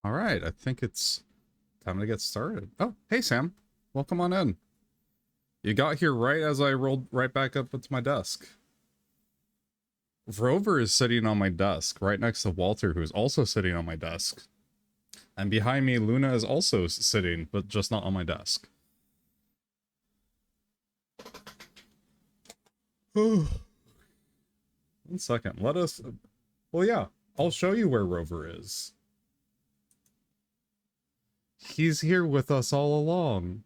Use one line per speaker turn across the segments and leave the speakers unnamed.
All right, I think it's time to get started. Oh, hey Sam, welcome on in. You got here right as I rolled right back up into my desk. Rover is sitting on my desk right next to Walter, who's also sitting on my desk. And behind me, Luna is also sitting, but just not on my desk. One second, let us... Well, yeah, I'll show you where Rover is. He's here with us all along.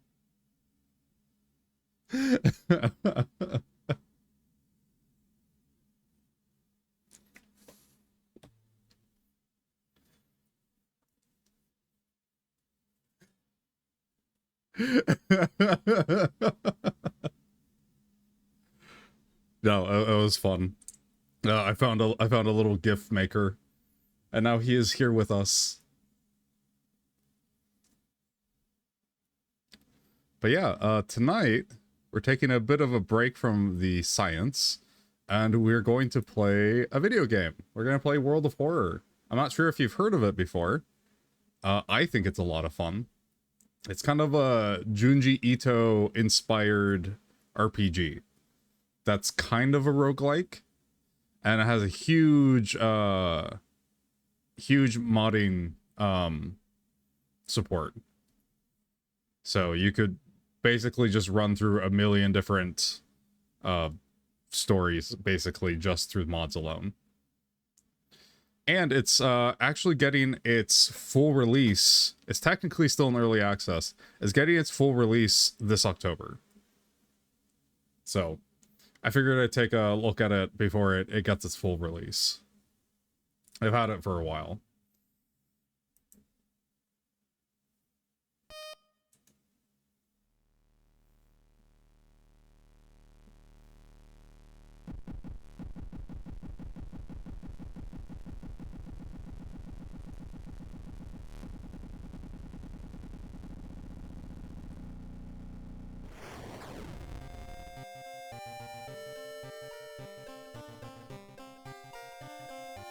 No, it was fun. I found a little GIF maker, and now he is here with us. But yeah, tonight we're taking a bit of a break from the science, and we're going to play a video game. We're going to play World of Horror. I'm not sure if you've heard of it before. I think it's a lot of fun. It's kind of a Junji Ito inspired RPG. That's kind of a roguelike, and it has a huge modding support. So you could basically just run through a million different stories basically just through mods alone. And it's actually getting its full release. It's technically still in early access. It's getting its full release this October. So I figured I'd take a look at it before it gets its full release. I've had it for a while.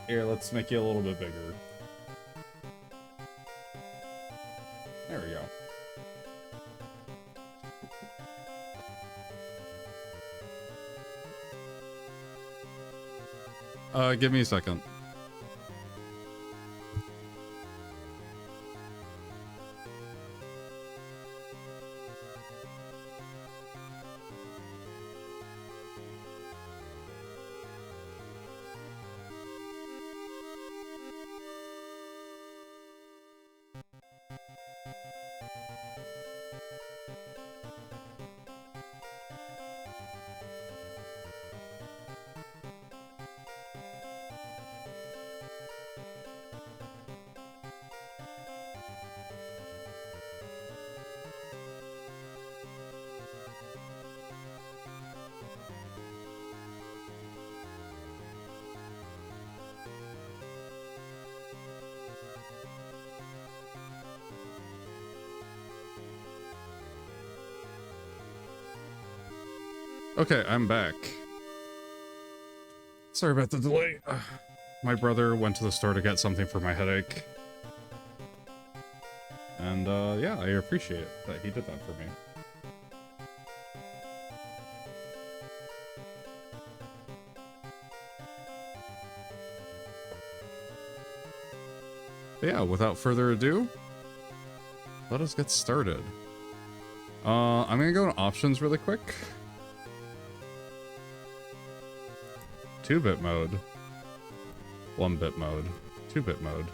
Here, let's make you a little bit bigger. There we go. Give me a second. Okay, I'm back. Sorry about the delay. My brother went to the store to get something for my headache. And yeah, I appreciate it that he did that for me. But yeah, without further ado, let us get started. I'm gonna go to options really quick. 2-bit mode, 1-bit mode, 2-bit mode.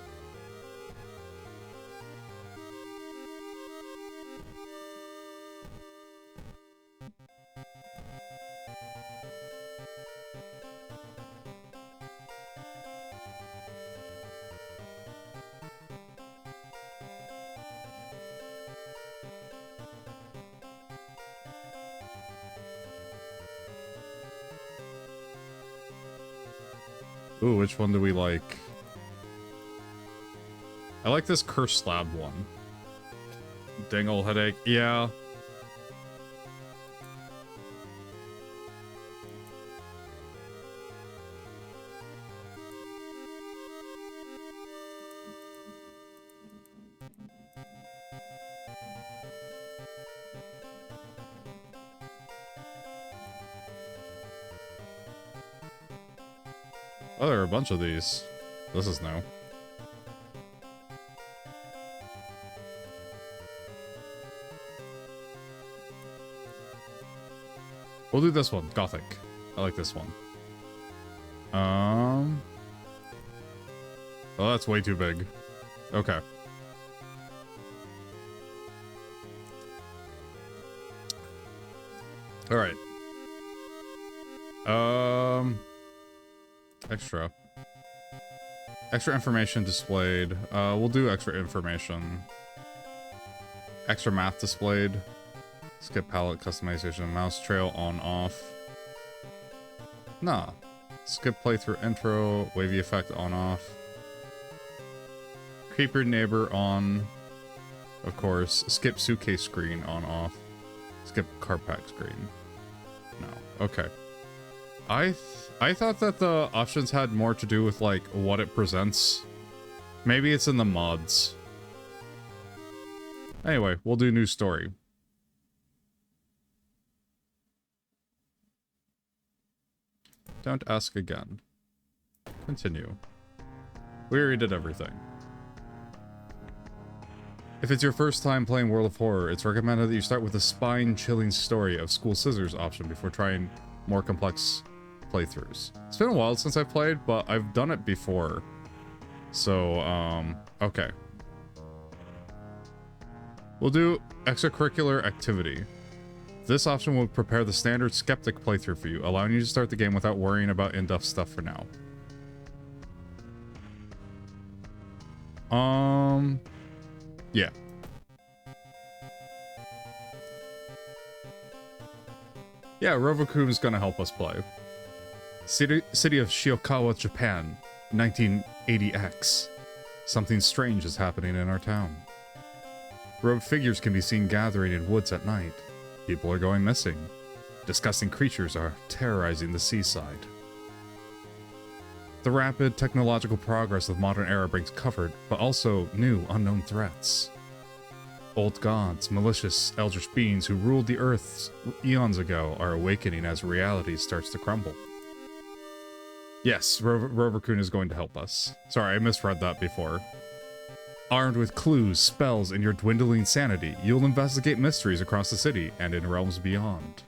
Ooh, which one do we like? I like this cursed slab one. Dingle headache, yeah. Oh, there are a bunch of these. This is new. We'll do this one, Gothic. I like this one. Oh, that's way too big. Okay. All right. Extra information displayed. We'll do extra information. Extra math displayed. Skip palette customization. Mouse trail on off. Nah. Skip playthrough intro. Wavy effect on off. Keep your neighbor on. Of course. Skip suitcase screen on off. Skip car pack screen. No. Okay. I thought that the options had more to do with like what it presents. Maybe it's in the mods. Anyway, we'll do new story. Don't ask again. Continue. We already did everything. If it's your first time playing World of Horror, it's recommended that you start with the spine-chilling story of School Scissors option before trying more complex playthroughs. It's been a while since I've played, but I've done it before. So, okay. We'll do extracurricular activity. This option will prepare the standard skeptic playthrough for you, allowing you to start the game without worrying about in-depth stuff for now. Yeah. Yeah, Robocoom's gonna help us play. City of Shiokawa, Japan, 1980X. Something strange is happening in our town. Robed figures can be seen gathering in woods at night. People are going missing. Disgusting creatures are terrorizing the seaside. The rapid technological progress of modern era brings comfort, but also new unknown threats. Old gods, malicious eldritch beings who ruled the earth eons ago are awakening as reality starts to crumble. Yes, Rovercoon is going to help us. Sorry, I misread that before. Armed with clues, spells, and your dwindling sanity, you'll investigate mysteries across the city and in realms beyond.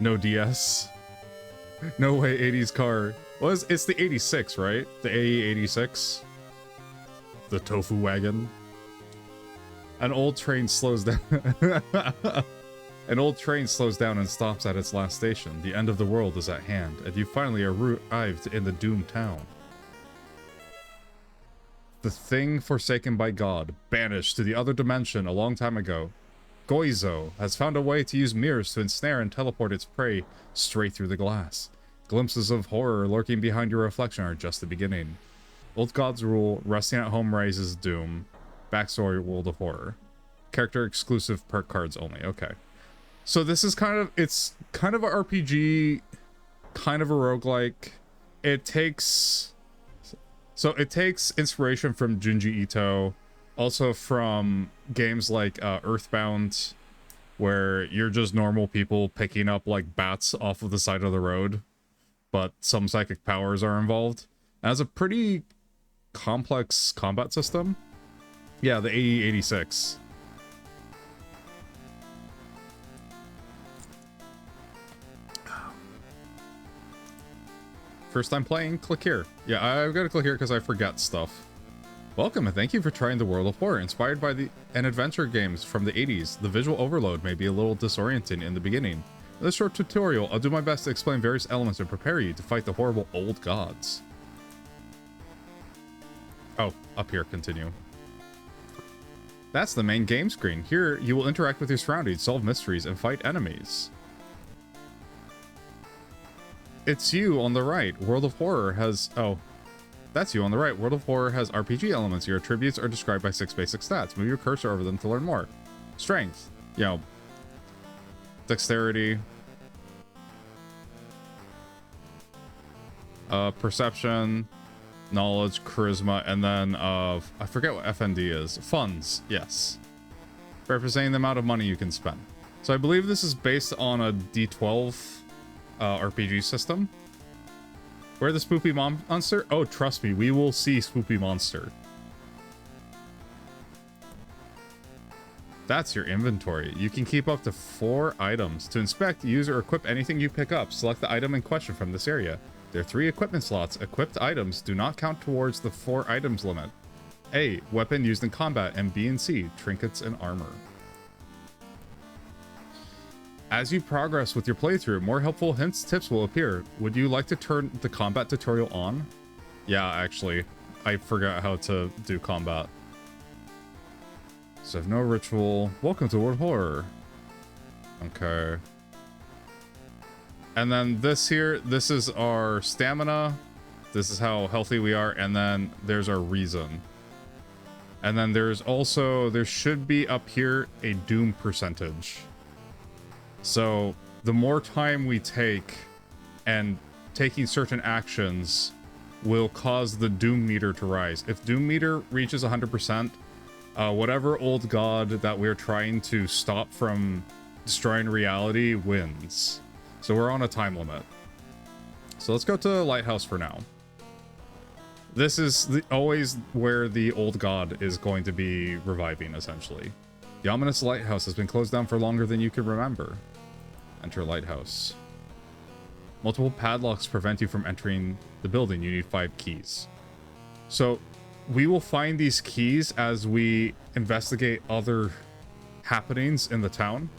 No DS. No way, 80s car. Well, it's the 86, right? The AE86. The tofu wagon. An old train slows down. An old train slows down and stops at its last station. The end of the world is at hand, and you finally arrived in the doomed town. The thing forsaken by God, banished to the other dimension a long time ago, Goizo, has found a way to use mirrors to ensnare and teleport its prey straight through the glass. Glimpses of horror lurking behind your reflection are just the beginning. Old God's rule, resting at home raises doom. Backstory, World of Horror. Character exclusive perk cards only, okay. So this is it's kind of a RPG, kind of a roguelike. It takes inspiration from Junji Ito, also from games like Earthbound, where you're just normal people picking up like bats off of the side of the road, but some psychic powers are involved. It has a pretty complex combat system. Yeah, the AE86. First time playing? Click here. Yeah, I've got to click here because I forget stuff. Welcome and thank you for trying the World of Horror. Inspired by an adventure games from the 80s, the visual overload may be a little disorienting in the beginning. In this short tutorial, I'll do my best to explain various elements and prepare you to fight the horrible old gods. Oh, up here, continue. That's the main game screen. Here, you will interact with your surroundings, solve mysteries, and fight enemies. It's you on the right. World of Horror has... Oh, that's you on the right. World of Horror has RPG elements. Your attributes are described by 6 basic stats. Move your cursor over them to learn more. Strength. You know, dexterity. Perception. Knowledge. Charisma. And then, I forget what FND is. Funds. Yes. Representing the amount of money you can spend. So I believe this is based on a D12 RPG system. Where the Spoopy Monster? Oh, trust me, we will see Spoopy Monster. That's your inventory. You can keep up to 4 items. To inspect, use, or equip anything you pick up, select the item in question from this area. There are 3 equipment slots. Equipped items do not count towards the 4 items limit. A, weapon used in combat, and B and C, trinkets and armor. As you progress with your playthrough, more helpful hints, tips will appear. Would you like to turn the combat tutorial on? Yeah, actually, I forgot how to do combat. So, no ritual. Welcome to World Horror. Okay. And then this here, this is our stamina. This is how healthy we are. And then there's our reason. And then there's also, there should be up here a doom percentage. So the more time we take and taking certain actions will cause the doom meter to rise. If doom meter reaches 100%, whatever old god that we're trying to stop from destroying reality wins. So we're on a time limit. So let's go to Lighthouse for now. This is always where the old god is going to be reviving, essentially. The ominous lighthouse has been closed down for longer than you can remember. Enter lighthouse. Multiple padlocks prevent you from entering the building. You need 5 keys. So we will find these keys as we investigate other happenings in the town.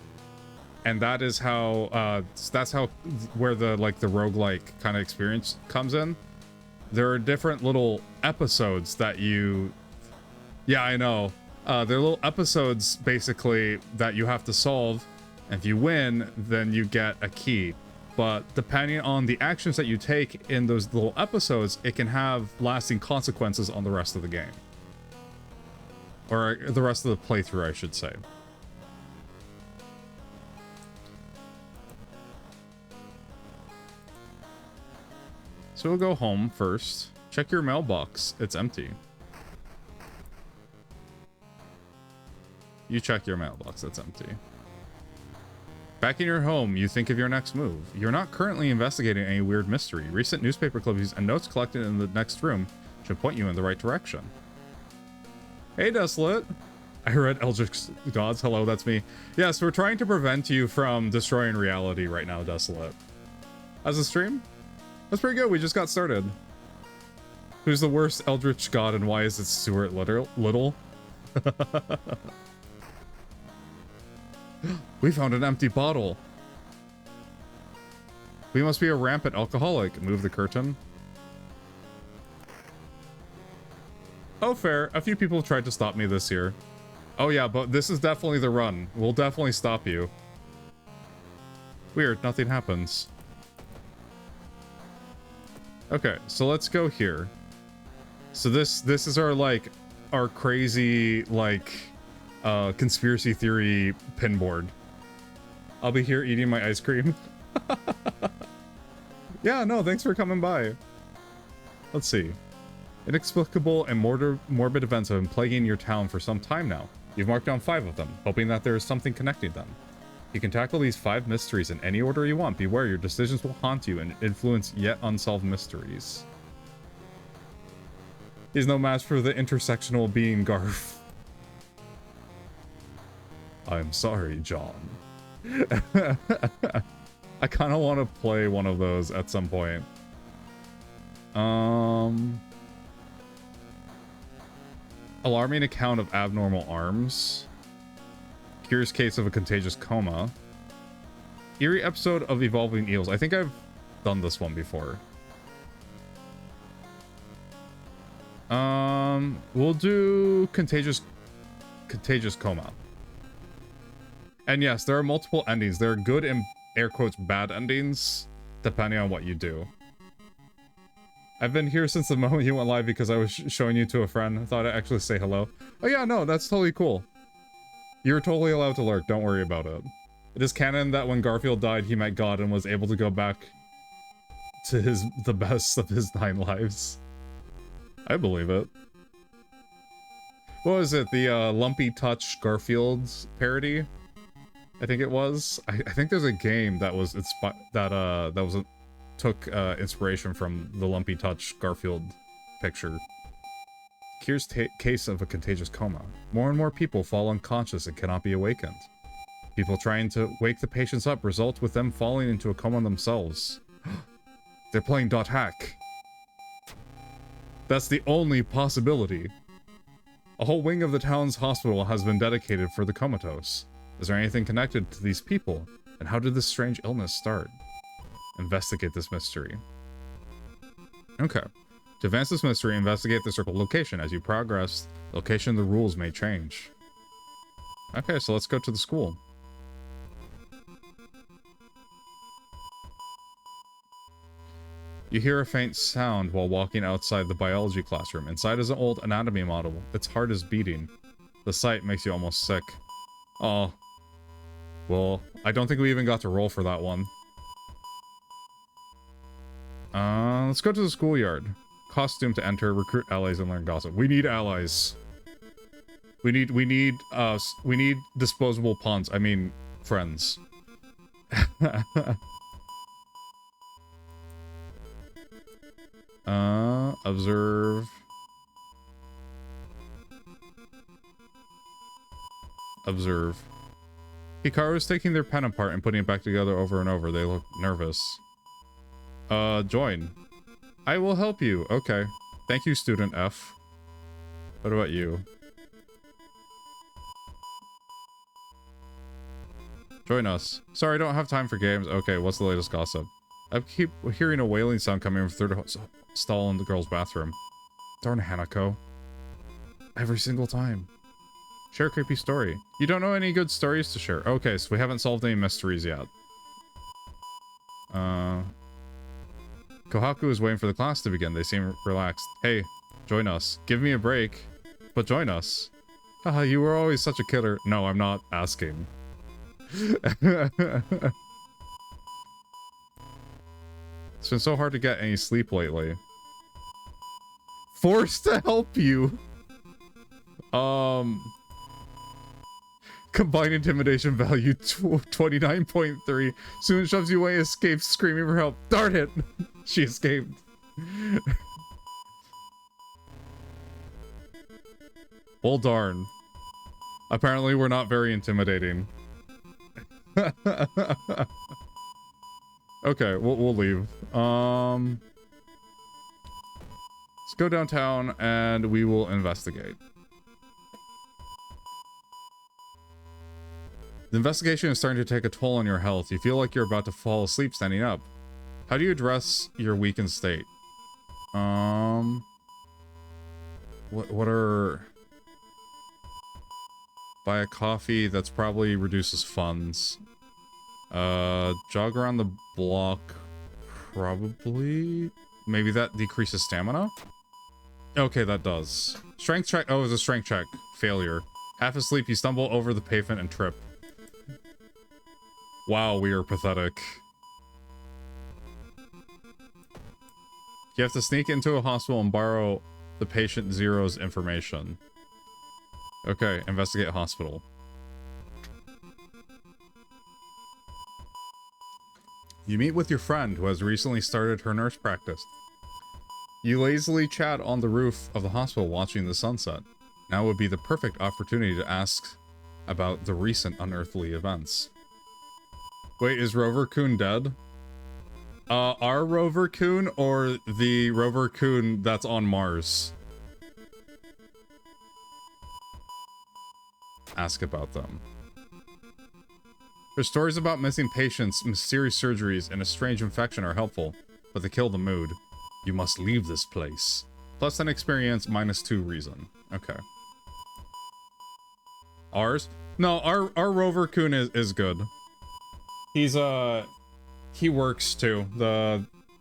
And that is how, that's how, where the, like, the roguelike kind of experience comes in. There are different little episodes that you... Yeah, I know. There are little episodes, basically, that you have to solve. And if you win, then you get a key. But depending on the actions that you take in those little episodes, it can have lasting consequences on the rest of the game. Or the rest of the playthrough, I should say. So we'll go home first. Check your mailbox. It's empty. You check your mailbox. It's empty. Back in your home, you think of your next move. You're not currently investigating any weird mystery. Recent newspaper clippings and notes collected in the next room should point you in the right direction. Hey, Desolate. I read Eldritch Gods. Hello, that's me. Yes, we're trying to prevent you from destroying reality right now, Desolate. How's the stream? That's pretty good. We just got started. Who's the worst Eldritch God and why is it Stuart Little? We found an empty bottle. We must be a rampant alcoholic. Move the curtain. Oh, fair. A few people tried to stop me this year. Oh yeah, but this is definitely the run. We'll definitely stop you. Weird, nothing happens. Okay, so let's go here. So this is our, like, our crazy, like, conspiracy theory pinboard. I'll be here eating my ice cream. Yeah, no, thanks for coming by. Let's see. Inexplicable and morbid events have been plaguing your town for some time now. You've marked down 5 of them, hoping that there is something connecting them. You can tackle these 5 mysteries in any order you want. Beware, your decisions will haunt you and influence yet unsolved mysteries. He's no match for the intersectional being Garf. I'm sorry, John. I kind of want to play one of those at some point. Alarming account of abnormal arms. Curious case of a contagious coma. Eerie episode of evolving eels. I think I've done this one before. We'll do contagious coma. And yes, there are multiple endings. There are good and air quotes bad endings, depending on what you do. I've been here since the moment you went live because I was showing you to a friend. I thought I'd actually say hello. Oh yeah, no, that's totally cool. You're totally allowed to lurk, don't worry about it. It is canon that when Garfield died, he met God and was able to go back to the best of his 9 lives. I believe it. What was it? The Lumpy Touch Garfield parody? I think it was. I think there's a game that was took inspiration from the Lumpy Touch Garfield picture. Here's case of a contagious coma. More and more people fall unconscious and cannot be awakened. People trying to wake the patients up result with them falling into a coma themselves. They're playing .hack. That's the only possibility. A whole wing of the town's hospital has been dedicated for the comatose. Is there anything connected to these people? And how did this strange illness start? Investigate this mystery. Okay. To advance this mystery, investigate the circle location. As you progress, the location of the rules may change. Okay, so let's go to the school. You hear a faint sound while walking outside the biology classroom. Inside is an old anatomy model. Its heart is beating. The sight makes you almost sick. Oh. Well, I don't think we even got to roll for that one. Let's go to the schoolyard. Costume to enter, recruit allies, and learn gossip. We need allies. We need disposable pawns. I mean, friends. Observe. Observe. Hikaru is taking their pen apart and putting it back together over and over. They look nervous. Join. I will help you. Okay. Thank you, student F. What about you? Join us. Sorry, I don't have time for games. Okay, what's the latest gossip? I keep hearing a wailing sound coming from the third stall in the girls' bathroom. Darn Hanako. Every single time. Share a creepy story. You don't know any good stories to share. Okay, so we haven't solved any mysteries yet. Kohaku is waiting for the class to begin. They seem relaxed. Hey, join us. Give me a break, but join us. Haha, you were always such a killer. No, I'm not asking. It's been so hard to get any sleep lately. Forced to help you. Combined intimidation value 29.3. Soon shoves you away, escapes, screaming for help. Darn it! She escaped. Well, darn. Apparently, we're not very intimidating. Okay, we'll leave. Let's go downtown and we will investigate. The investigation is starting to take a toll on your health. You feel like you're about to fall asleep standing up. How do you address your weakened state? What are... Buy a coffee, that's probably reduces funds. Jog around the block, probably. Maybe that decreases stamina? Okay, that does. Strength check, oh, it was a strength check. Failure. Half asleep, you stumble over the pavement and trip. Wow, we are pathetic. You have to sneak into a hospital and borrow the patient Zero's information. Okay, investigate hospital. You meet with your friend who has recently started her nurse practice. You lazily chat on the roof of the hospital watching the sunset. Now would be the perfect opportunity to ask about the recent unearthly events. Wait, is Rover-kun dead? Our Rover-kun or the Rover-kun that's on Mars? Ask about them. Their stories about missing patients, mysterious surgeries, and a strange infection are helpful, but they kill the mood. You must leave this place. Plus an experience, -2 reason. Okay. Ours? No, our Rover-kun is good. He's he works too.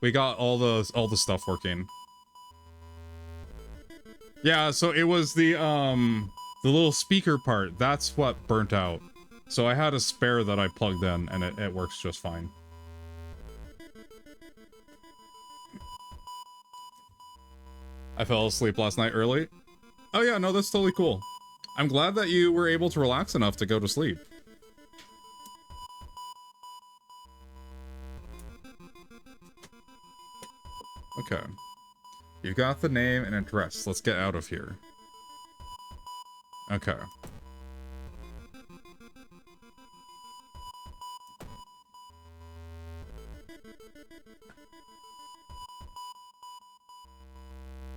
We got all the stuff working. Yeah, so it was the little speaker part, that's what burnt out. So I had a spare that I plugged in, and it works just fine. I fell asleep last night early. Oh yeah, no, that's totally cool. I'm glad that you were able to relax enough to go to sleep. Okay. You got the name and address. Let's get out of here. Okay.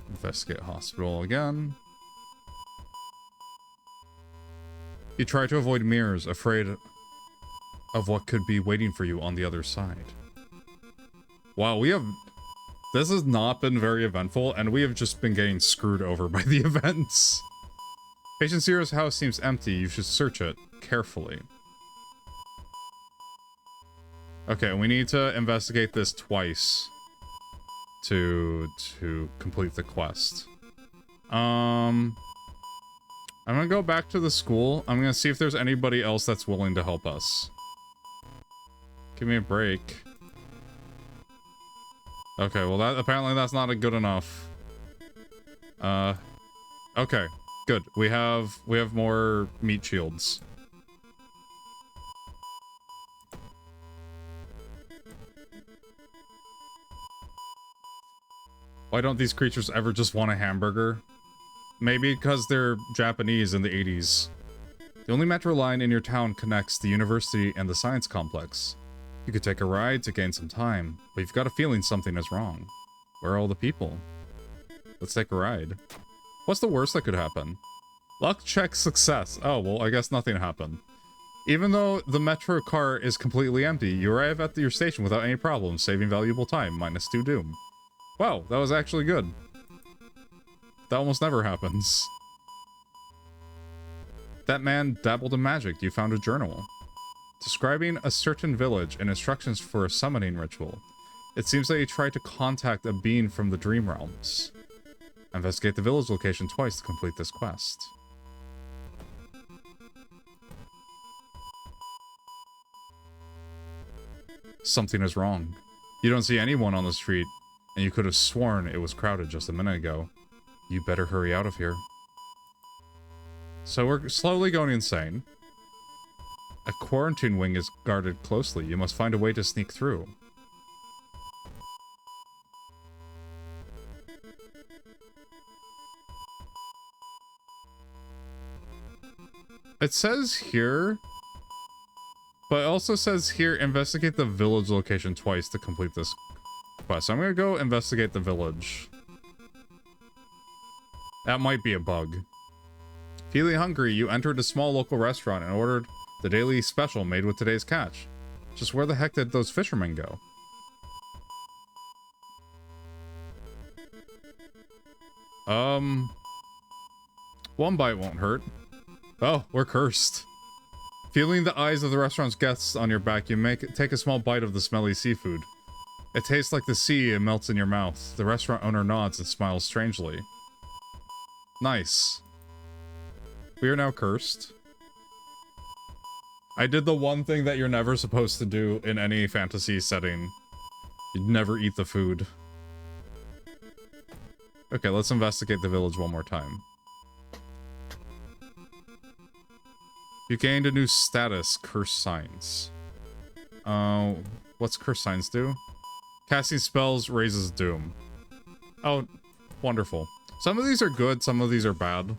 Investigate hospital again. You try to avoid mirrors, afraid of what could be waiting for you on the other side. Wow, this has not been very eventful, and we have just been getting screwed over by the events. Patient Zero's house seems empty. You should search it carefully. Okay, we need to investigate this twice to complete the quest. I'm gonna go back to the school. I'm gonna see if there's anybody else that's willing to help us. Give me a break. Okay, well apparently that's not good enough. Okay, good. We have more meat shields. Why don't these creatures ever just want a hamburger? Maybe because they're Japanese in the 80s. The only metro line in your town connects the university and the science complex. You could take a ride to gain some time, but you've got a feeling something is wrong. Where are all the people? Let's take a ride. What's the worst that could happen? Luck check success. Oh, well, I guess nothing happened. Even though the metro car is completely empty, you arrive at your station without any problems, saving valuable time, minus 2 doom. Wow, that was actually good. That almost never happens. That man dabbled in magic. You found a journal. Describing a certain village and instructions for a summoning ritual. It seems that you tried to contact a being from the Dream Realms. Investigate the village location twice to complete this quest. Something is wrong. You don't see anyone on the street, and you could have sworn it was crowded just a minute ago. You better hurry out of here. So we're slowly going insane. A quarantine wing is guarded closely. You must find a way to sneak through. It says here, but it also says here, investigate the village location twice to complete this quest. So I'm gonna go investigate the village. That might be a bug. Feeling hungry, you entered a small local restaurant and ordered the daily special made with today's catch. Just where the heck did those fishermen go? One bite won't hurt. Oh, we're cursed. Feeling the eyes of the restaurant's guests on your back, you take a small bite of the smelly seafood. It tastes like the sea and melts in your mouth. The restaurant owner nods and smiles strangely. Nice. We are now cursed. I did the one thing that you're never supposed to do in any fantasy setting. You'd never eat the food. Okay, let's investigate the village one more time. You gained a new status, Curse Signs. What's Curse Signs do? Casting spells raises doom. Oh, wonderful. Some of these are good, some of these are bad.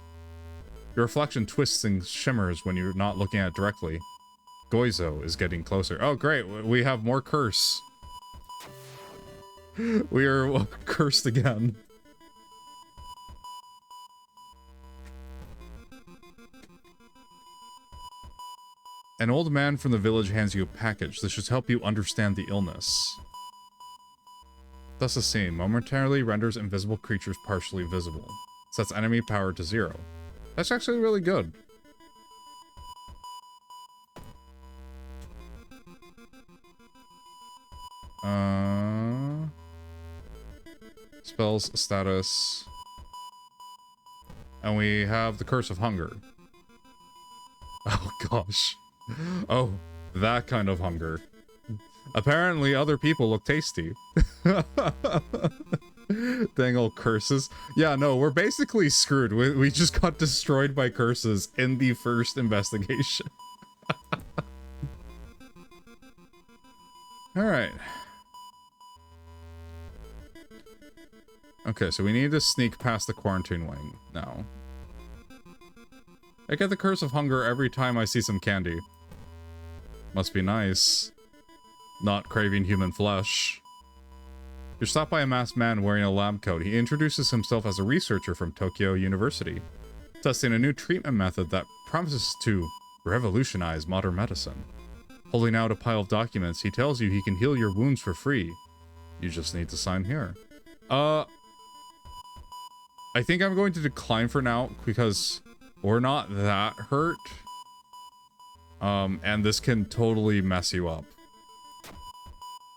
Your reflection twists and shimmers when you're not looking at it directly. Goizo is getting closer. Oh, great. We have more curse. We are cursed again. An old man from the village hands you a package. This should help you understand the illness. Thus the scene momentarily renders invisible creatures partially visible. Sets enemy power to 0. That's actually really good. Spells status. And we have the Curse of Hunger. Oh gosh. Oh, that kind of hunger. Apparently other people look tasty. Dang old curses. Yeah, no, we're basically screwed. We just got destroyed by curses in the first investigation. Alright. Okay, so we need to sneak past the quarantine wing now. I get the curse of hunger every time I see some candy. Must be nice. Not craving human flesh. You're stopped by a masked man wearing a lab coat. He introduces himself as a researcher from Tokyo University, testing a new treatment method that promises to revolutionize modern medicine. Holding out a pile of documents, he tells you he can heal your wounds for free. You just need to sign here. I think I'm going to decline for now because we're not that hurt. And this can totally mess you up.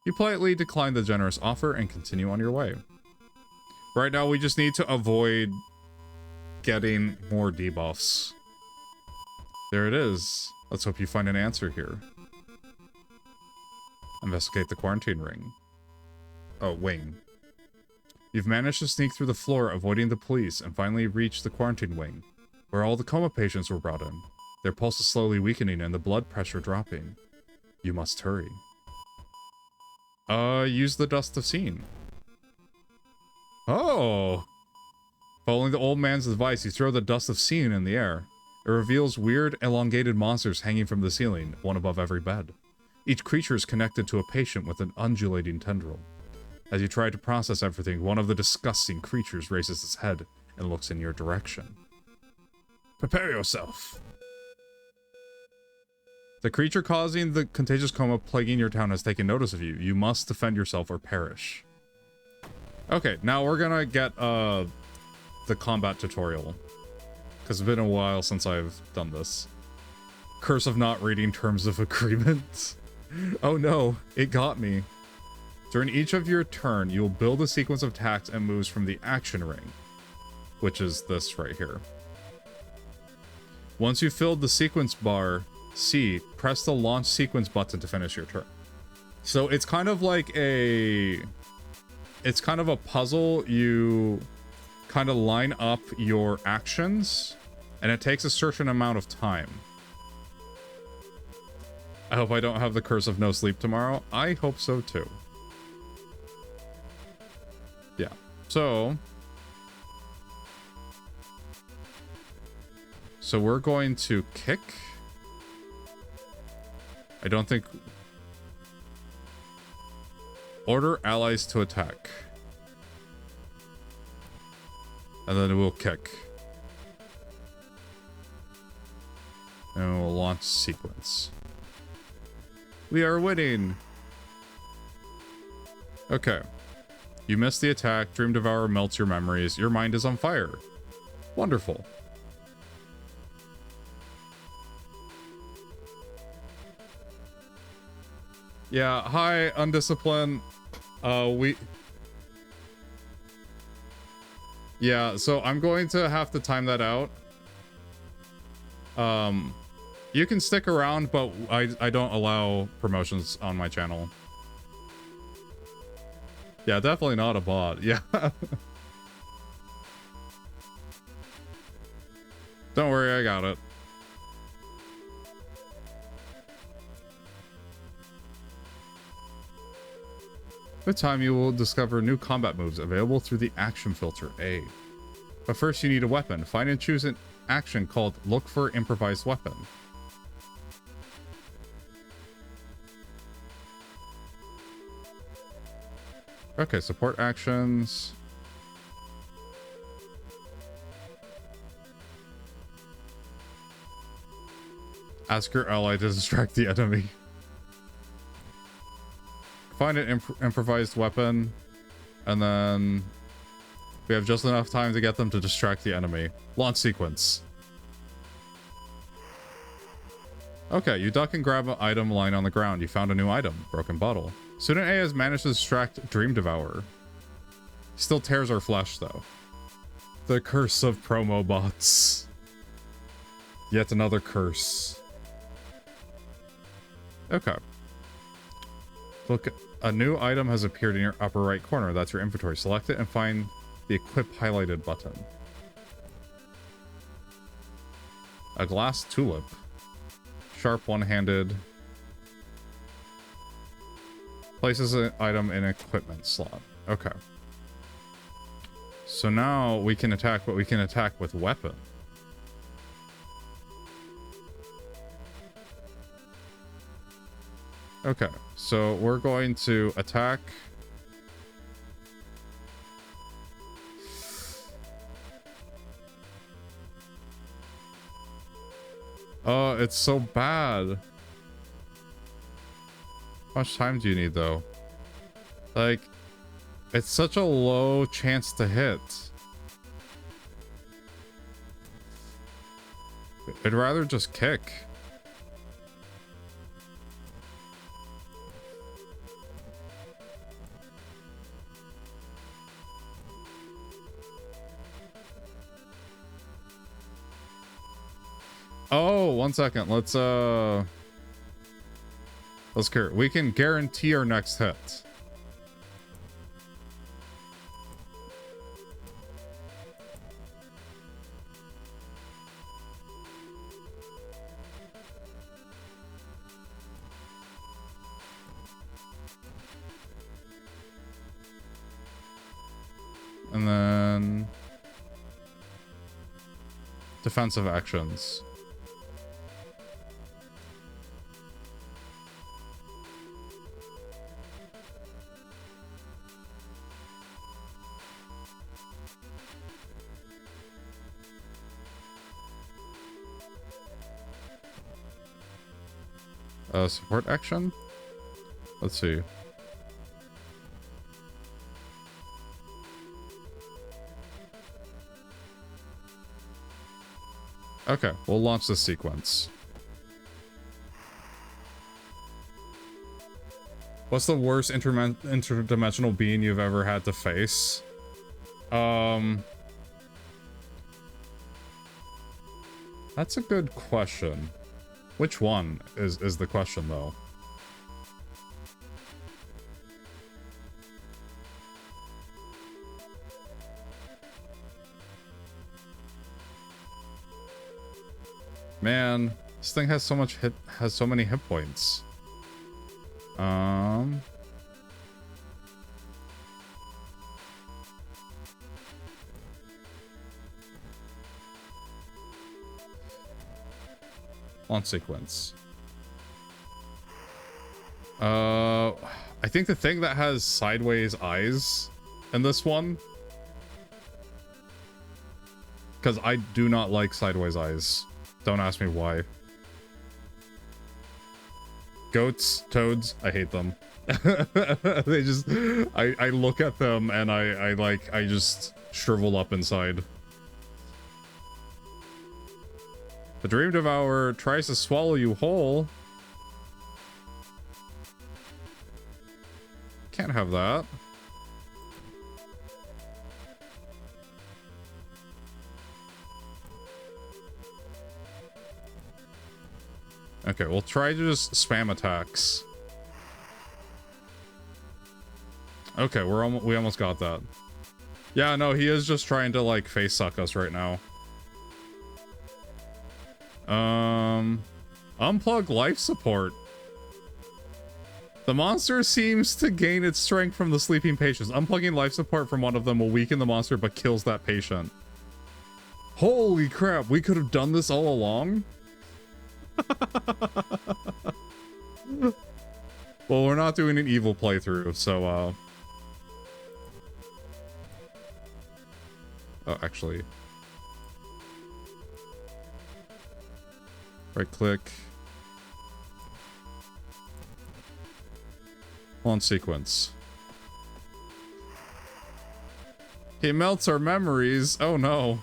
You politely decline the generous offer and continue on your way. Right now, we just need to avoid getting more debuffs. There it is. Let's hope you find an answer here. Investigate the quarantine ring. Oh, wing. You've managed to sneak through the floor, avoiding the police, and finally reached the quarantine wing, where all the coma patients were brought in. Their pulse is slowly weakening and the blood pressure dropping. You must hurry. Use the Dust of Seeing. Oh! Following the old man's advice, you throw the Dust of Seeing in the air. It reveals weird, elongated monsters hanging from the ceiling, one above every bed. Each creature is connected to a patient with an undulating tendril. As you try to process everything, one of the disgusting creatures raises its head and looks in your direction. Prepare yourself! The creature causing the contagious coma plaguing your town has taken notice of you. You must defend yourself or perish. Okay, now we're gonna get the combat tutorial. Because it's been a while since I've done this. Curse of not reading terms of agreement. Oh no, it got me. During each of your turn, you will build a sequence of attacks and moves from the action ring, which is this right here. Once you've filled the sequence bar, C, press the launch sequence button to finish your turn. So it's kind of like a puzzle. You kind of line up your actions, and it takes a certain amount of time. I hope I don't have the curse of no sleep tomorrow. I hope so too. Yeah. So we're going to kick. I don't think... Order allies to attack. And then we'll kick. And we'll launch sequence. We are winning! Okay. You missed the attack. Dream Devourer melts your memories. Your mind is on fire. Wonderful. Yeah, hi, Undisciplined. Yeah, so I'm going to have to time that out. You can stick around, but I don't allow promotions on my channel. Yeah, definitely not a bot. Yeah. Don't worry, I got it. With time, you will discover new combat moves available through the action filter A. But first, you need a weapon. Find and choose an action called Look for Improvised Weapon. Okay, support actions. Ask your ally to distract the enemy. Find an improvised weapon, and then we have just enough time to get them to distract the enemy. Launch sequence. Okay, you duck and grab an item lying on the ground. You found a new item, broken bottle. Student A has managed to distract Dream Devourer. He still tears our flesh, though. The curse of promo bots. Yet another curse. Okay. Look, a new item has appeared in your upper right corner. That's your inventory. Select it and find the equip highlighted button. A glass tulip. Sharp one-handed. Places an item in equipment slot. Okay. So now we can attack, but we can attack with weapon. Okay, so we're going to attack. Oh, it's so bad. How much time do you need, though? Like, it's such a low chance to hit. I'd rather just kick. Oh, 1 second. Let's care. We can guarantee our next hit. And then defensive actions. Support action? Let's see. Okay, we'll launch this sequence. What's the worst interdimensional being you've ever had to face? That's a good question. Which one is the question, though? Man, this thing has so many hit points. Launch sequence. I think the thing that has sideways eyes in this one, because I do not like sideways eyes. Don't ask me why. Goats, toads, I hate them. They just, I look at them and I just shrivel up inside. The Dream Devourer tries to swallow you whole. Can't have that. Okay, we'll try to just spam attacks. Okay, we almost got that. Yeah, no, he is just trying to like face suck us right now. Unplug life support. The monster seems to gain its strength from the sleeping patients. Unplugging life support from one of them will weaken the monster but kills that patient. Holy crap, we could have done this all along? Well, we're not doing an evil playthrough, so oh, actually. Right click. Launch sequence. He melts our memories. Oh no.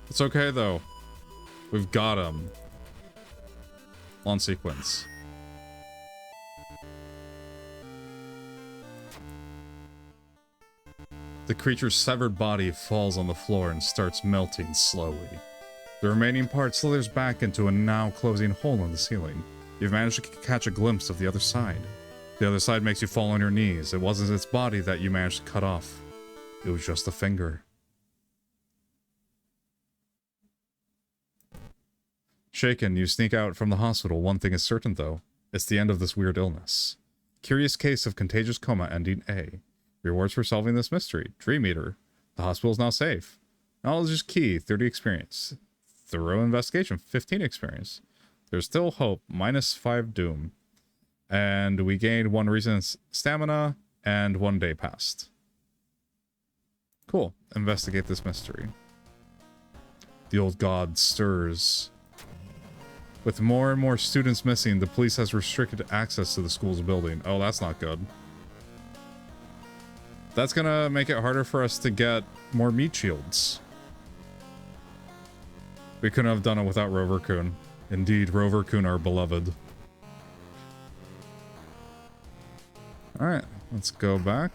It's okay though. We've got him. Launch sequence. The creature's severed body falls on the floor and starts melting slowly. The remaining part slithers back into a now closing hole in the ceiling. You've managed to catch a glimpse of the other side. The other side makes you fall on your knees. It wasn't its body that you managed to cut off. It was just a finger. Shaken, you sneak out from the hospital. One thing is certain, though. It's the end of this weird illness. Curious case of contagious coma ending A. Rewards for solving this mystery. Dream Eater. The hospital is now safe. Knowledge is key. 30 experience. Thorough investigation. 15 experience. There's still hope. -5 doom. And we gained 1 reason stamina and 1 day passed. Cool. Investigate this mystery. The old god stirs. With more and more students missing, the police has restricted access to the school's building. Oh, that's not good. That's gonna make it harder for us to get more meat shields. We couldn't have done it without Rover-kun. Indeed, Rover-kun, our beloved. Alright, let's go back.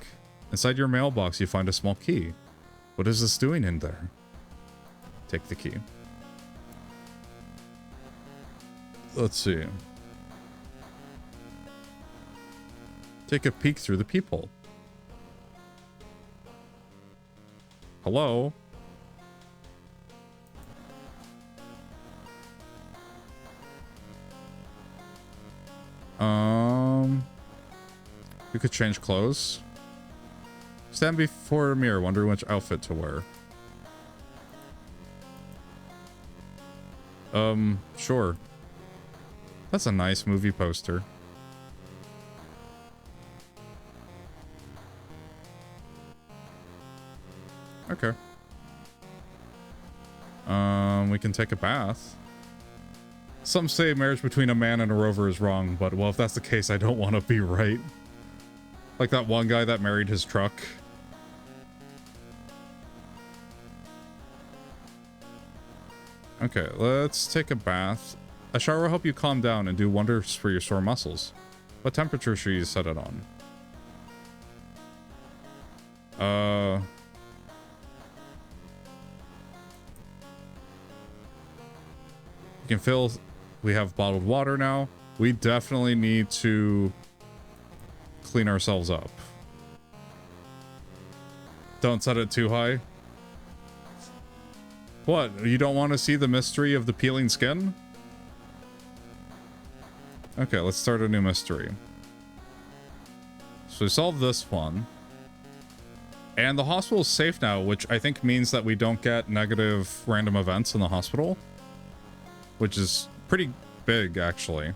Inside your mailbox, you find a small key. What is this doing in there? Take the key. Let's see. Take a peek through the peephole. Hello? You could change clothes. Stand before a mirror, wondering which outfit to wear. Sure. That's a nice movie poster. Okay. We can take a bath. Some say marriage between a man and a rover is wrong, but well, if that's the case, I don't want to be right. Like that one guy that married his truck. Okay, let's take a bath. A shower will help you calm down and do wonders for your sore muscles. What temperature should you set it on? You can fill... We have bottled water now. We definitely need to clean ourselves up. Don't set it too high. What? You don't want to see the mystery of the peeling skin? Okay, let's start a new mystery. So we solved this one. And the hospital is safe now, which I think means that we don't get negative random events in the hospital. Which is pretty big, actually.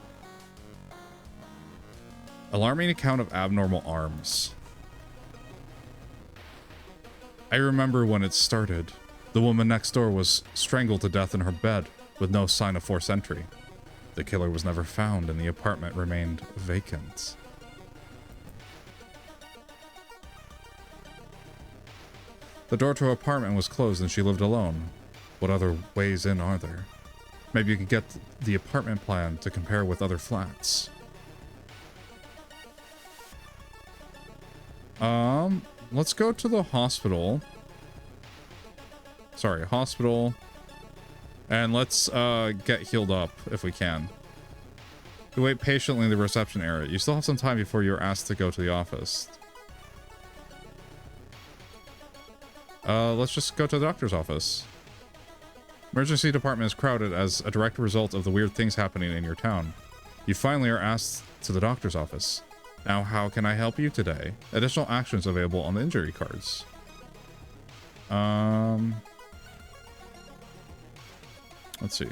Alarming account of abnormal arms. I remember when it started. The woman next door was strangled to death in her bed, with no sign of forced entry. The killer was never found, and the apartment remained vacant. The door to her apartment was closed, and she lived alone. What other ways in are there? Maybe you could get the apartment plan to compare with other flats. Let's go to the hospital. Sorry, hospital. And let's get healed up if we can. You wait patiently in the reception area. You still have some time before you're asked to go to the office. Let's just go to the doctor's office. Emergency department is crowded as a direct result of the weird things happening in your town. You finally are asked to the doctor's office. Now, how can I help you today? Additional actions available on the injury cards. Let's see.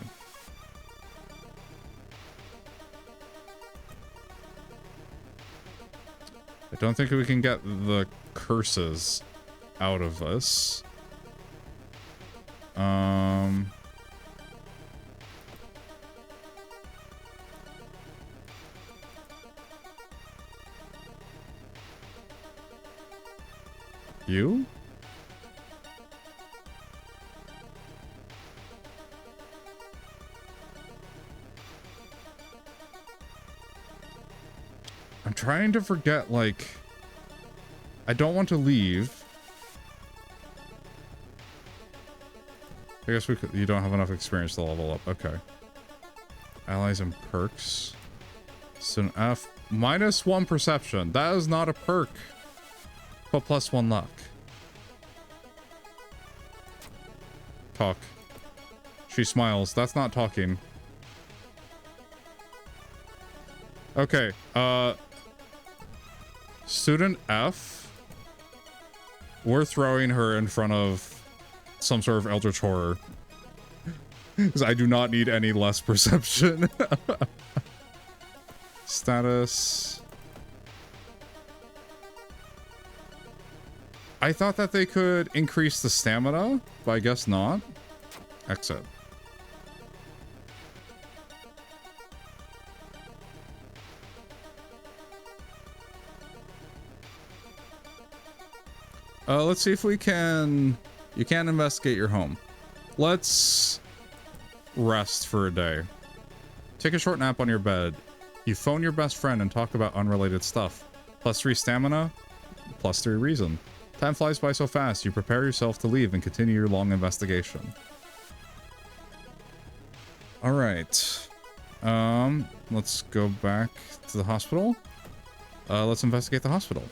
I don't think we can get the curses out of this. You? I'm trying to forget, like... I don't want to leave. I guess we could... You don't have enough experience to level up. Okay. Allies and perks. So an F. -1 perception. That is not a perk. But +1 luck. Talk. She smiles. That's not talking. Student F, we're throwing her in front of some sort of eldritch horror. Because I do not need any less perception. Status. I thought that they could increase the stamina, but I guess not. Exit. Let's see if we can... You can't investigate your home. Let's rest for a day. Take a short nap on your bed. You phone your best friend and talk about unrelated stuff. +3 stamina, +3 reason. Time flies by so fast, you prepare yourself to leave and continue your long investigation. Alright. Let's go back to the hospital. Let's investigate the hospital.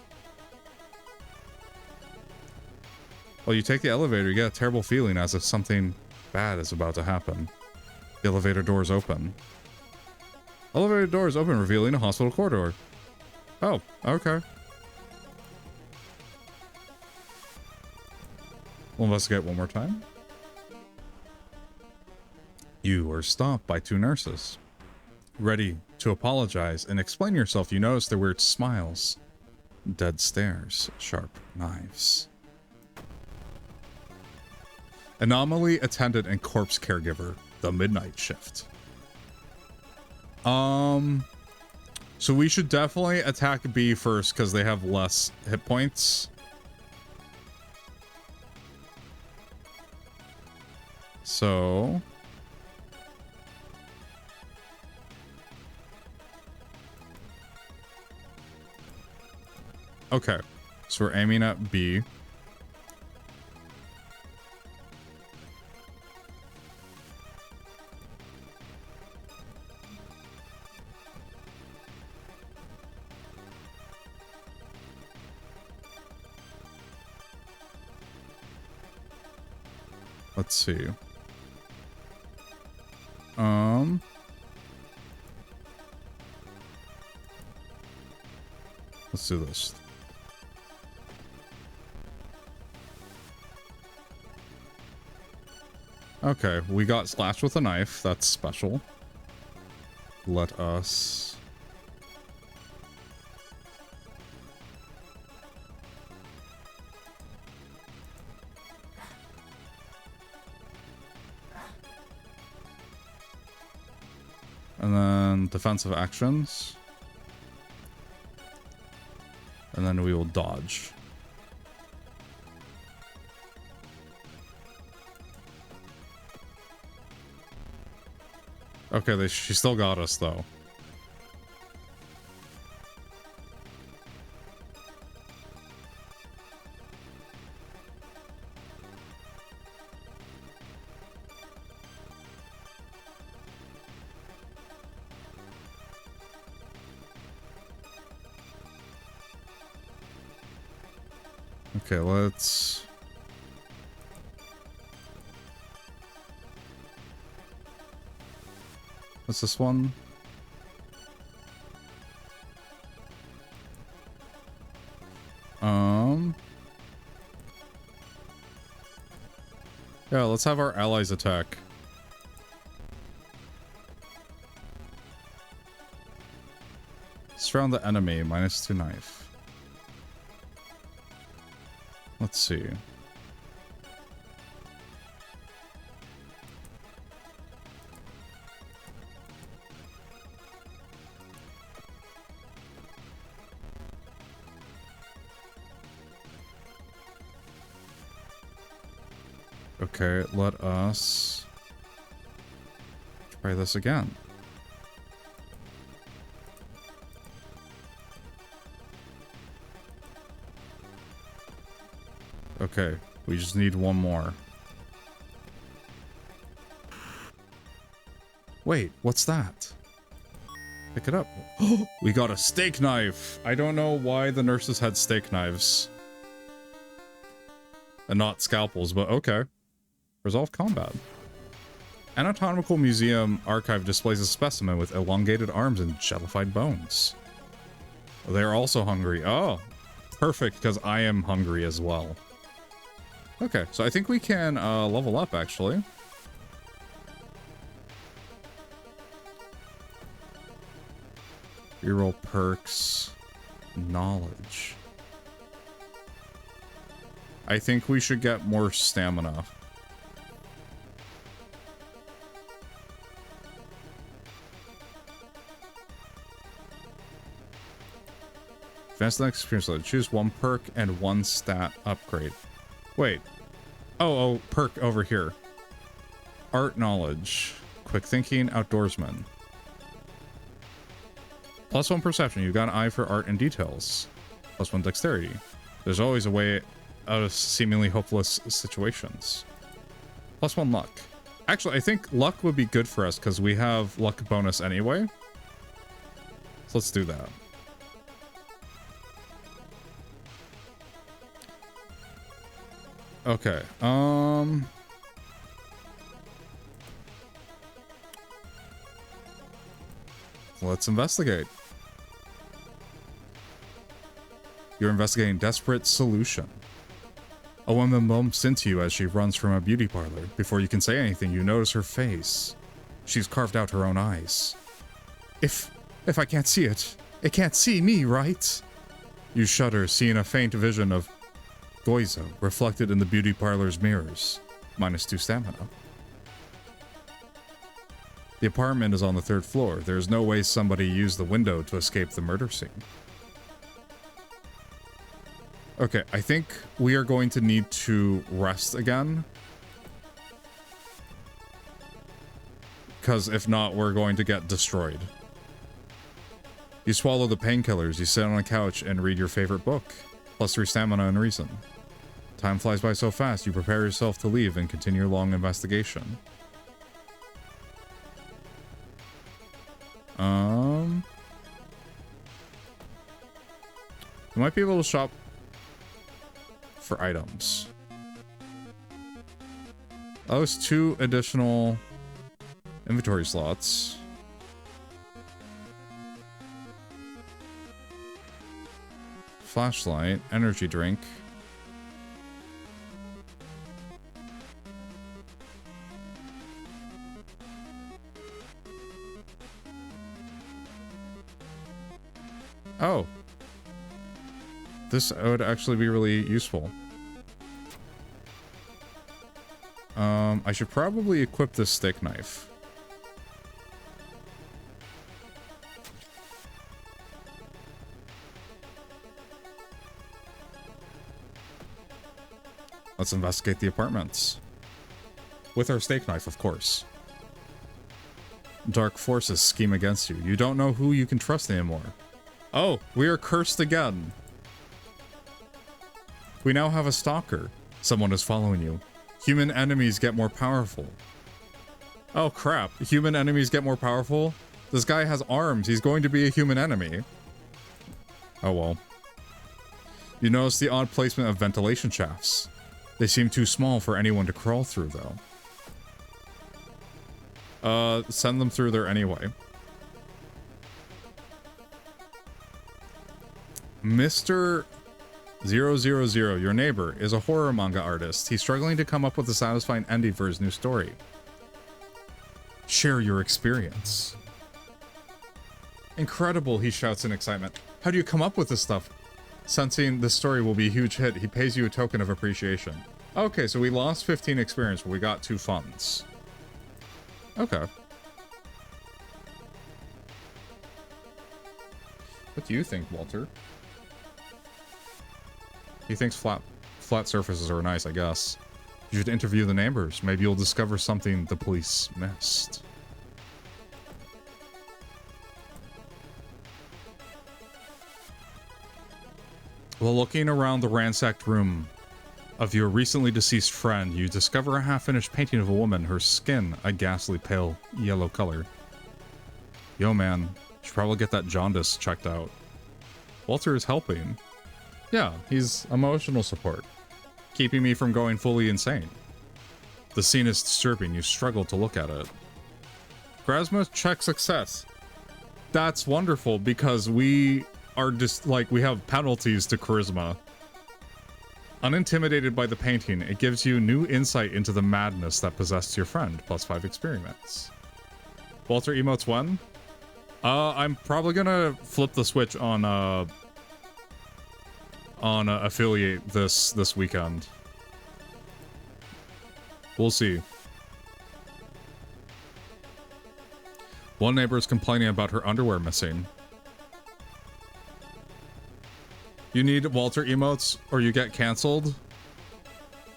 Well, you take the elevator, you get a terrible feeling as if something bad is about to happen. The elevator doors open. Elevator doors open, revealing a hospital corridor. Oh, okay. We'll investigate one more time. You are stopped by 2 nurses. Ready to apologize and explain yourself, you notice their weird smiles. Dead stares, sharp knives. Anomaly attendant and corpse caregiver, the midnight shift. So we should definitely attack B first because they have less hit points. So okay, so we're aiming at B. Let's see. Let's do this. Okay, we got slashed with a knife. That's special. Let us... And then defensive actions. And then we will dodge. Okay, she still got us though. Okay, let's... What's this one? Yeah, let's have our allies attack. Surround the enemy, -2 knife. Let's see. Okay, let us try this again. Okay, we just need one more. Wait, what's that? Pick it up. We got a steak knife! I don't know why the nurses had steak knives. And not scalpels, but okay. Resolve combat. Anatomical Museum archive displays a specimen with elongated arms and jellified bones. They're also hungry. Oh, perfect, because I am hungry as well. Okay, so I think we can level up, actually. Reroll perks. Knowledge. I think we should get more stamina. Advanced experience level. Choose one perk and one stat upgrade. Wait. Oh, perk over here. Art knowledge. Quick thinking, outdoorsman. +1 perception. You've got an eye for art and details. +1 dexterity. There's always a way out of seemingly hopeless situations. +1 luck. Actually, I think luck would be good for us because we have luck bonus anyway. So let's do that. Okay, let's investigate. You're investigating desperate solution. A woman bumps into you as she runs from a beauty parlor. Before you can say anything, you notice her face. She's carved out her own eyes. If I can't see it, it can't see me, right? You shudder, seeing a faint vision of Goizo reflected in the beauty parlor's mirrors, -2 stamina. The apartment is on the 3rd floor. There's no way somebody used the window to escape the murder scene. Okay, I think we are going to need to rest again. Because if not, we're going to get destroyed. You swallow the painkillers, you sit on a couch and read your favorite book. +3 stamina and reason. Time flies by so fast, you prepare yourself to leave and continue your long investigation. You might be able to shop for items. That was 2 additional inventory slots. Flashlight, energy drink. Oh. This would actually be really useful. I should probably equip this steak knife. Let's investigate the apartments. With our steak knife, of course. Dark forces scheme against you. You don't know who you can trust anymore. Oh, we are cursed again. We now have a stalker. Someone is following you. Human enemies get more powerful. Oh crap, human enemies get more powerful? This guy has arms, he's going to be a human enemy. Oh well. You notice the odd placement of ventilation shafts. They seem too small for anyone to crawl through though. Send them through there anyway. Mr. 000, your neighbor, is a horror manga artist. He's struggling to come up with a satisfying ending for his new story. Share your experience. Incredible, he shouts in excitement. How do you come up with this stuff? Sensing this story will be a huge hit, he pays you a token of appreciation. Okay, so we lost 15 experience, but we got 2 funds. Okay. What do you think, Walter? He thinks flat surfaces are nice, I guess. You should interview the neighbors. Maybe you'll discover something the police missed. While looking around the ransacked room of your recently deceased friend, you discover a half-finished painting of a woman, her skin a ghastly pale yellow color. Yo man, should probably get that jaundice checked out. Walter is helping. Yeah, he's emotional support, keeping me from going fully insane. The scene is disturbing, you struggle to look at it. Grasma check success. That's wonderful because we are just like, we have penalties to charisma. Unintimidated by the painting, it gives you new insight into the madness that possessed your friend, +5 experiments. Walter emotes when? I'm probably gonna flip the switch on affiliate this weekend. We'll see. One neighbor is complaining about her underwear missing. You need Walter emotes or you get canceled?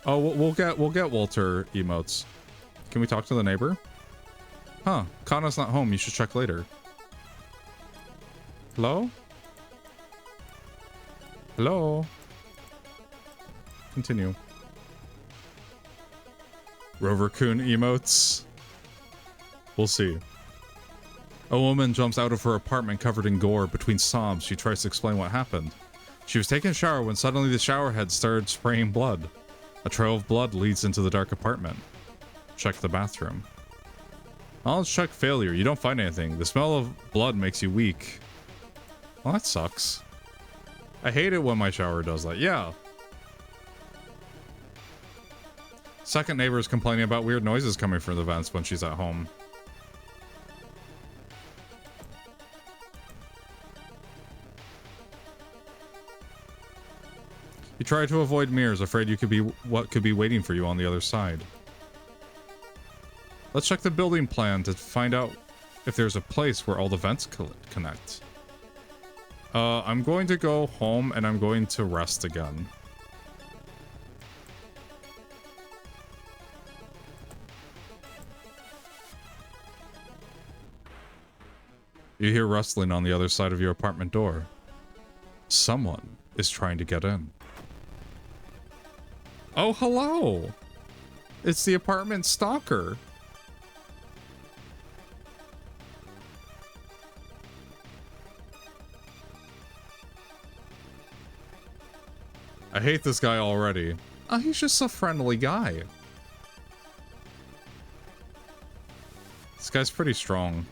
Oh, we'll get Walter emotes. Can we talk to the neighbor? Huh, Kana's not home. You should check later. Hello? Hello? Continue. Rover-kun emotes? We'll see. A woman jumps out of her apartment covered in gore. Between sobs, she tries to explain what happened. She was taking a shower when suddenly the shower head started spraying blood. A trail of blood leads into the dark apartment. Check the bathroom. I'll check failure. You don't find anything. The smell of blood makes you weak. Well, that sucks. I hate it when my shower does that. Yeah. Second neighbor is complaining about weird noises coming from the vents when she's at home. You try to avoid mirrors, afraid you could be what could be waiting for you on the other side. Let's check the building plan to find out if there's a place where all the vents connect. I'm going to go home and I'm going to rest again. You hear rustling on the other side of your apartment door. Someone is trying to get in. Oh, hello! It's the apartment stalker. I hate this guy already. Oh, he's just a friendly guy. This guy's pretty strong.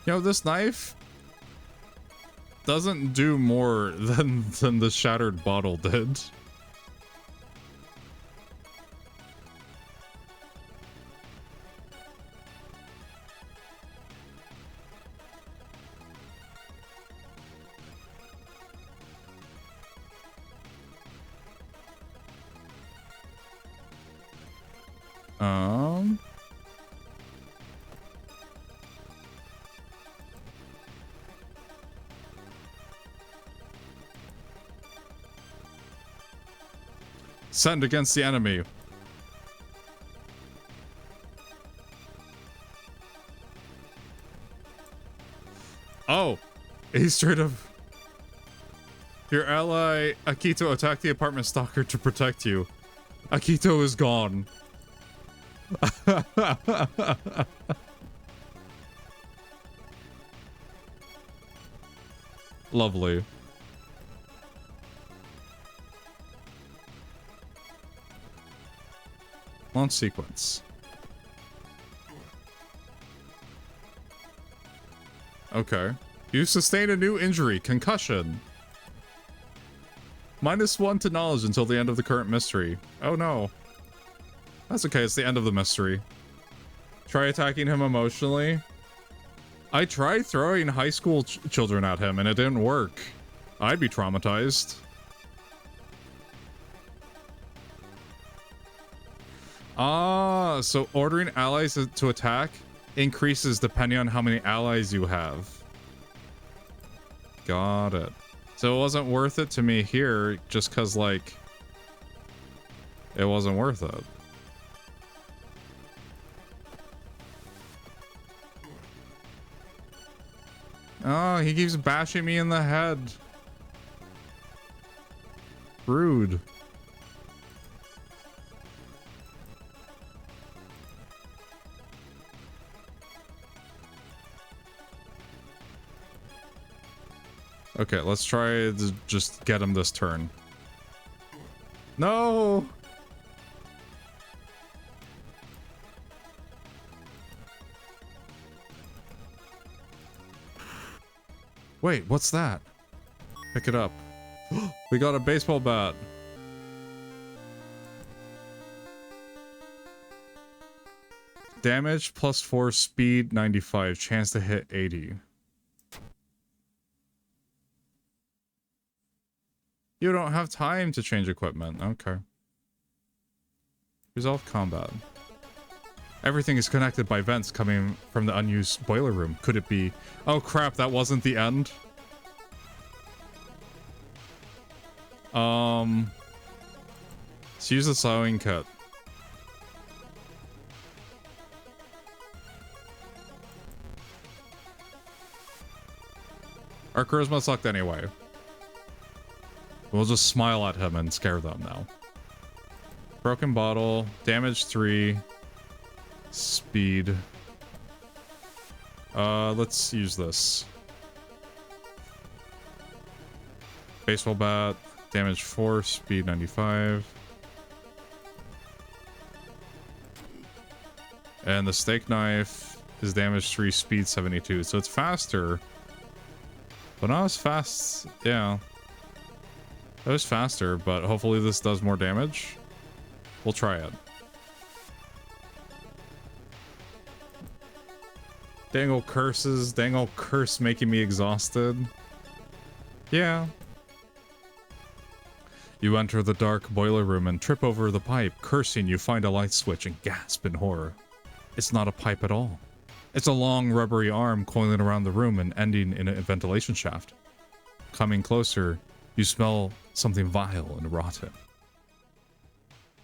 You know, this knife doesn't do more than the shattered bottle did. Send against the enemy. Oh, he's straight up. Your ally Akito attacked the apartment stalker to protect you. Akito is gone. Lovely. Launch sequence. Okay. You sustained a new injury, concussion. -1 to knowledge until the end of the current mystery. Oh no. That's okay, it's the end of the mystery. Try attacking him emotionally. I tried throwing high school children at him and it didn't work. I'd be traumatized. Ah, so ordering allies to attack increases depending on how many allies you have. Got it. So it wasn't worth it to me here just because, like, it wasn't worth it. Oh, he keeps bashing me in the head. Rude. Okay, let's try to just get him this turn. No! Wait, what's that? Pick it up. We got a baseball bat. Damage +4, speed 95, chance to hit 80. You don't have time to change equipment. Okay. Resolve combat. Everything is connected by vents coming from the unused boiler room. Could it be... Oh crap, that wasn't the end? Let's use the sewing kit. Our charisma sucked anyway. We'll just smile at him and scare them now. Broken bottle, damage 3, speed. Let's use this. Baseball bat, damage 4, speed 95. And the steak knife is damage 3, speed 72. So it's faster. But not as fast. Yeah. It was faster, but hopefully this does more damage. We'll try it. Dang old curses. Dang old curse making me exhausted. Yeah. You enter the dark boiler room and trip over the pipe. Cursing, you find a light switch and gasp in horror. It's not a pipe at all. It's a long, rubbery arm coiling around the room and ending in a ventilation shaft. Coming closer, you smell something vile and rotten.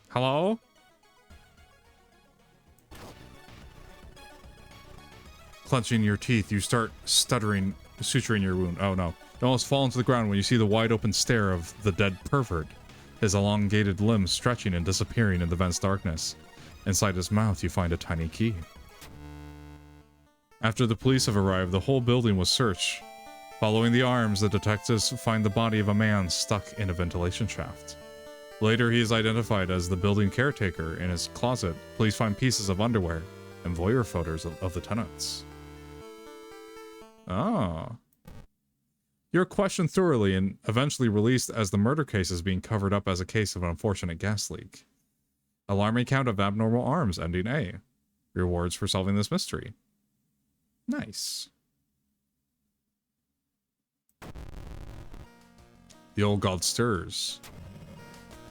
Hello? Clenching your teeth, you start stuttering, suturing your wound. Oh no. You almost fall into the ground when you see the wide open stare of the dead pervert, his elongated limbs stretching and disappearing in the vent's darkness. Inside his mouth, you find a tiny key. After the police have arrived, the whole building was searched. Following the arms, the detectives find the body of a man stuck in a ventilation shaft. Later, he is identified as the building caretaker. In his closet, police find pieces of underwear and voyeur photos of the tenants. Ah. You're questioned thoroughly and eventually released as the murder case is being covered up as a case of an unfortunate gas leak. Alarming count of abnormal arms, ending A. Rewards for solving this mystery. Nice. The old god stirs.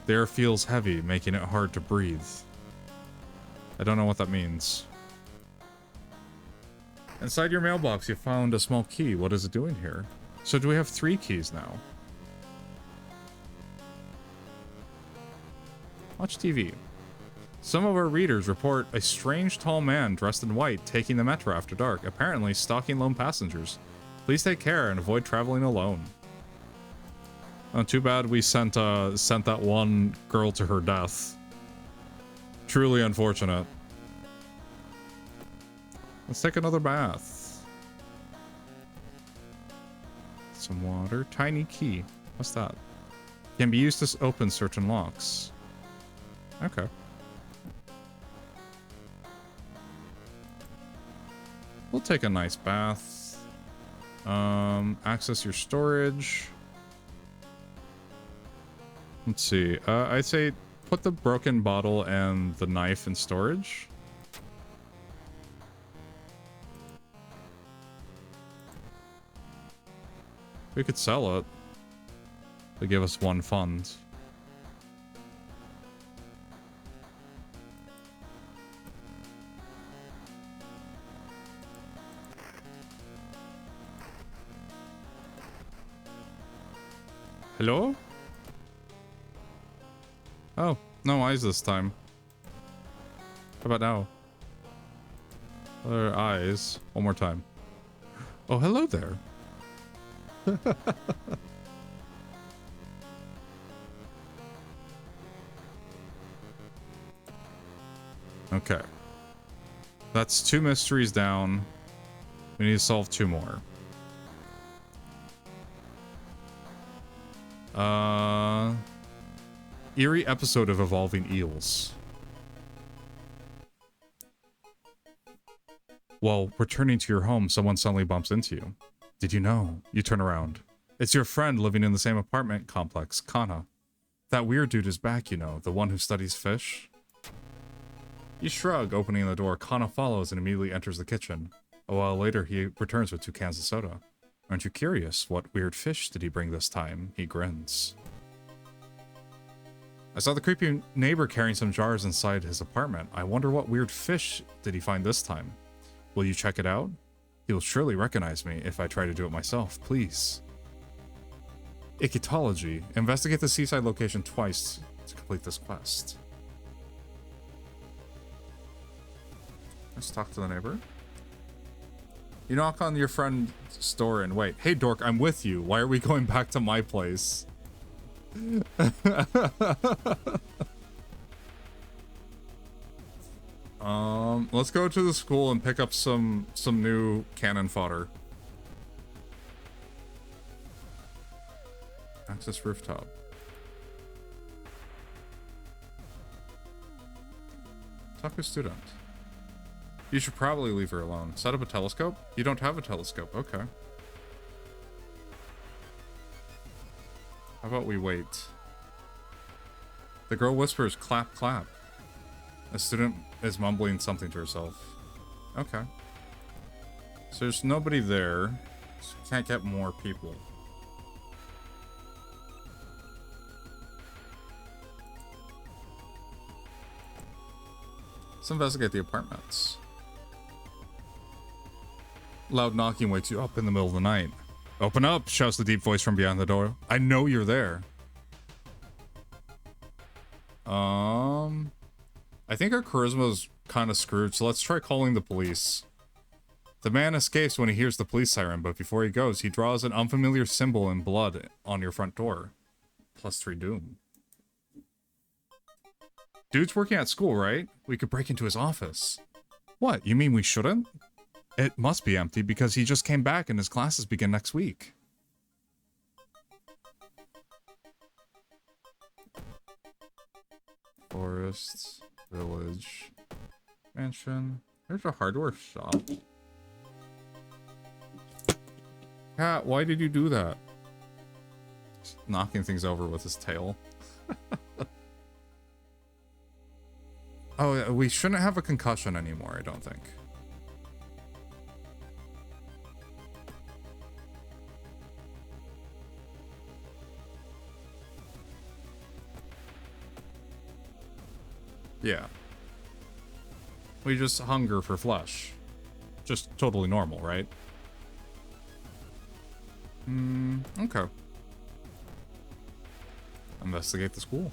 The air feels heavy, making it hard to breathe. I don't know what that means. Inside your mailbox, you found a small key. What is it doing here? So do we have 3 keys now? Watch TV. Some of our readers report a strange tall man dressed in white taking the metro after dark, apparently stalking lone passengers. Please take care and avoid traveling alone. Oh, too bad we sent that one girl to her death. Truly unfortunate. Let's take another bath. Some water. Tiny key. What's that? Can be used to open certain locks. Okay. We'll take a nice bath. Access your storage. Let's see. I'd say put the broken bottle and the knife in storage. We could sell it. They give us 1 fund. Hello? Oh, no eyes this time. How about now? Other eyes. One more time. Oh, hello there. Okay. That's 2 mysteries down. We need to solve 2 more. Eerie episode of Evolving Eels. While returning to your home, someone suddenly bumps into you. Did you know? You turn around. It's your friend living in the same apartment complex, Kana. That weird dude is back, you know, the one who studies fish. You shrug, opening the door. Kana follows and immediately enters the kitchen. A while later, he returns with 2 cans of soda. Aren't you curious? What weird fish did he bring this time? He grins. I saw the creepy neighbor carrying some jars inside his apartment. I wonder what weird fish did he find this time? Will you check it out? He will surely recognize me if I try to do it myself, please. Ichthyology. Investigate the seaside location twice to complete this quest. Let's talk to the neighbor. You knock on your friend's door and wait. Hey, dork, I'm with you. Why are we going back to my place? Let's go to the school and pick up some new cannon fodder. Access rooftop. Talk to a student. You should probably leave her alone. Set up a telescope? You don't have a telescope. Okay. How about we wait? The girl whispers, clap, clap. A student is mumbling something to herself. Okay. So there's nobody there. So can't get more people. Let's investigate the apartments. Loud knocking wakes you up in the middle of the night. Open up, shouts the deep voice from beyond the door. I know you're there. I think our charisma's kind of screwed, so let's try calling the police. The man escapes when he hears the police siren, but before he goes, he draws an unfamiliar symbol in blood on your front door. +3 doom. Dude's working at school, right? We could break into his office. What, you mean we shouldn't? It must be empty because he just came back and his classes begin next week. Forest, village, mansion. There's a hardware shop. Cat, why did you do that? Just knocking things over with his tail. Oh, we shouldn't have a concussion anymore, I don't think. Yeah. We just hunger for flesh. Just totally normal, right? Okay. Investigate the school.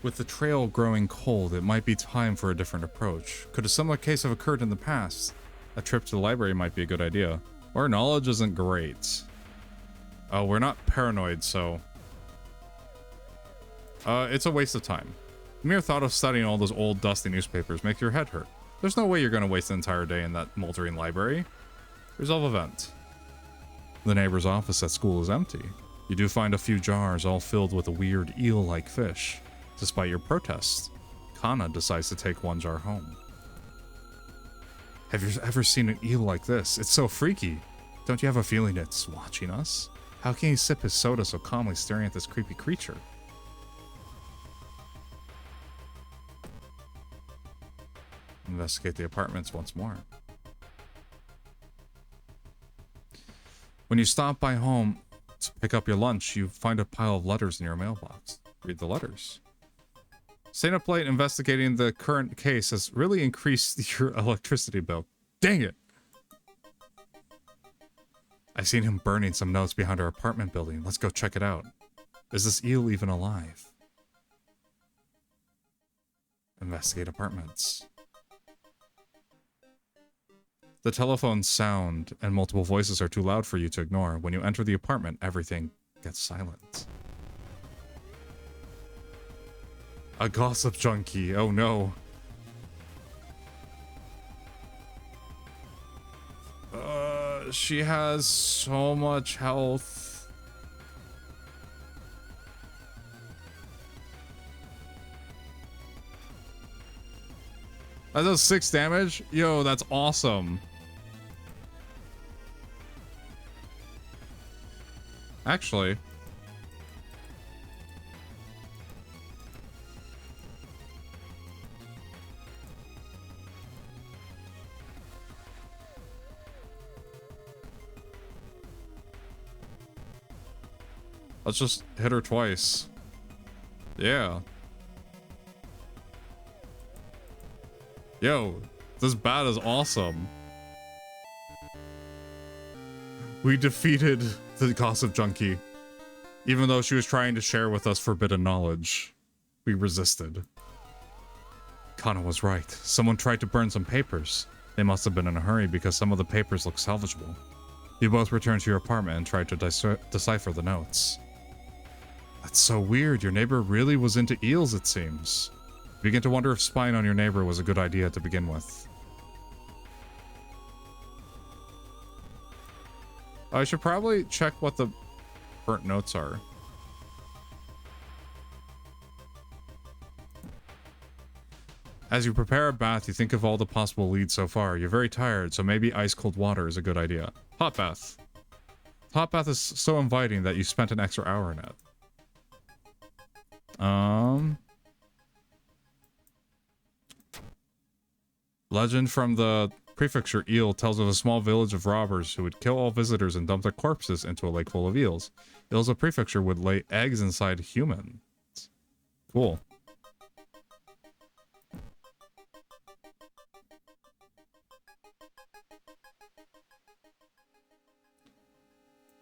With the trail growing cold, it might be time for a different approach. Could a similar case have occurred in the past? A trip to the library might be a good idea. Our knowledge isn't great. Oh, we're not paranoid, so... it's a waste of time. The mere thought of studying all those old, dusty newspapers makes your head hurt. There's no way you're gonna waste the entire day in that moldering library. Resolve event. The neighbor's office at school is empty. You do find a few jars all filled with a weird eel-like fish. Despite your protests, Kana decides to take one jar home. Have you ever seen an eel like this? It's so freaky. Don't you have a feeling it's watching us? How can he sip his soda so calmly staring at this creepy creature? Investigate the apartments once more. When you stop by home to pick up your lunch, you find a pile of letters in your mailbox. Read the letters. Staying up late investigating the current case has really increased your electricity bill. Dang it! I've seen him burning some notes behind our apartment building. Let's go check it out. Is this eel even alive? Investigate apartments. The telephone's sound and multiple voices are too loud for you to ignore. When you enter the apartment, everything gets silent. A gossip junkie. Oh no. She has so much health. That does 6 damage? Yo, that's awesome. Actually. Let's just hit her twice. Yeah. Yo, this bat is awesome. We defeated the gossip junkie. Even though she was trying to share with us forbidden knowledge, we resisted. Kana was right. Someone tried to burn some papers. They must have been in a hurry because some of the papers look salvageable. You both returned to your apartment and tried to decipher the notes. That's so weird. Your neighbor really was into eels, it seems. You begin to wonder if spying on your neighbor was a good idea to begin with. I should probably check what the burnt notes are. As you prepare a bath, you think of all the possible leads so far. You're very tired, so maybe ice-cold water is a good idea. Hot bath. Hot bath is so inviting that you spent an extra hour in it. Legend from the prefecture eel tells of a small village of robbers who would kill all visitors and dump their corpses into a lake full of eels. Eels of prefecture would lay eggs inside humans. Cool.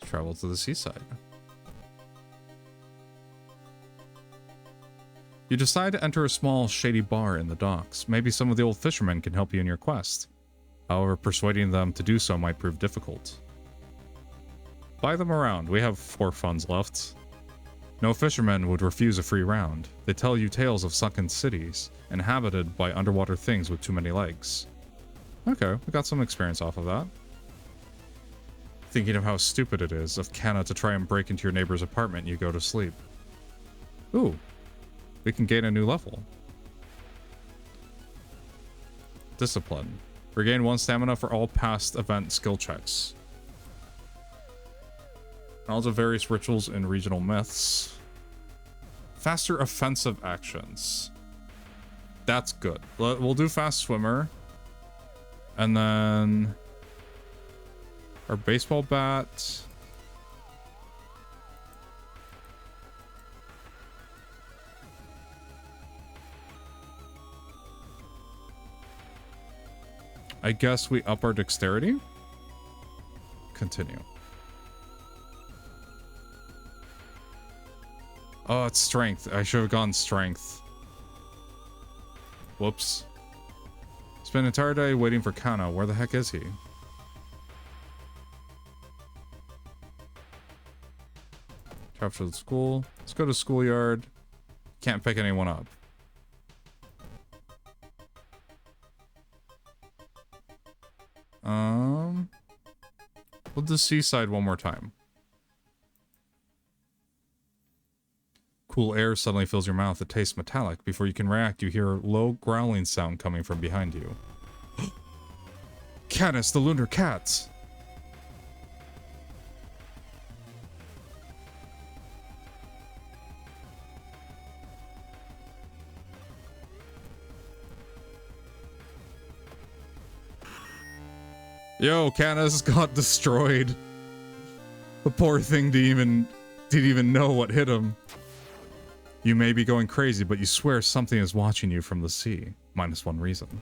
Travel to the seaside. You decide to enter a small, shady bar in the docks. Maybe some of the old fishermen can help you in your quest. However, persuading them to do so might prove difficult. Buy them around. We have 4 funds left. No fisherman would refuse a free round. They tell you tales of sunken cities, inhabited by underwater things with too many legs. Okay, we got some experience off of that. Thinking of how stupid it is of Kana to try and break into your neighbor's apartment and you go to sleep. Ooh. We can gain a new level. Discipline. Regain 1 stamina for all past event skill checks. Knowledge of various rituals and regional myths. Faster offensive actions. That's good. We'll do fast swimmer. And then our baseball bat. I guess we up our dexterity. Continue. Oh, it's strength. I should have gone strength. Whoops. Spent an entire day waiting for Kana. Where the heck is he? Capture the school. Let's go to schoolyard. Can't pick anyone up. We'll do seaside one more time. Cool air suddenly fills your mouth. It tastes metallic. Before you can react, you hear a low growling sound coming from behind you. Canis, the lunar cat! Yo, Canis got destroyed. The poor thing didn't even know what hit him. You may be going crazy, but you swear something is watching you from the sea. -1 reason.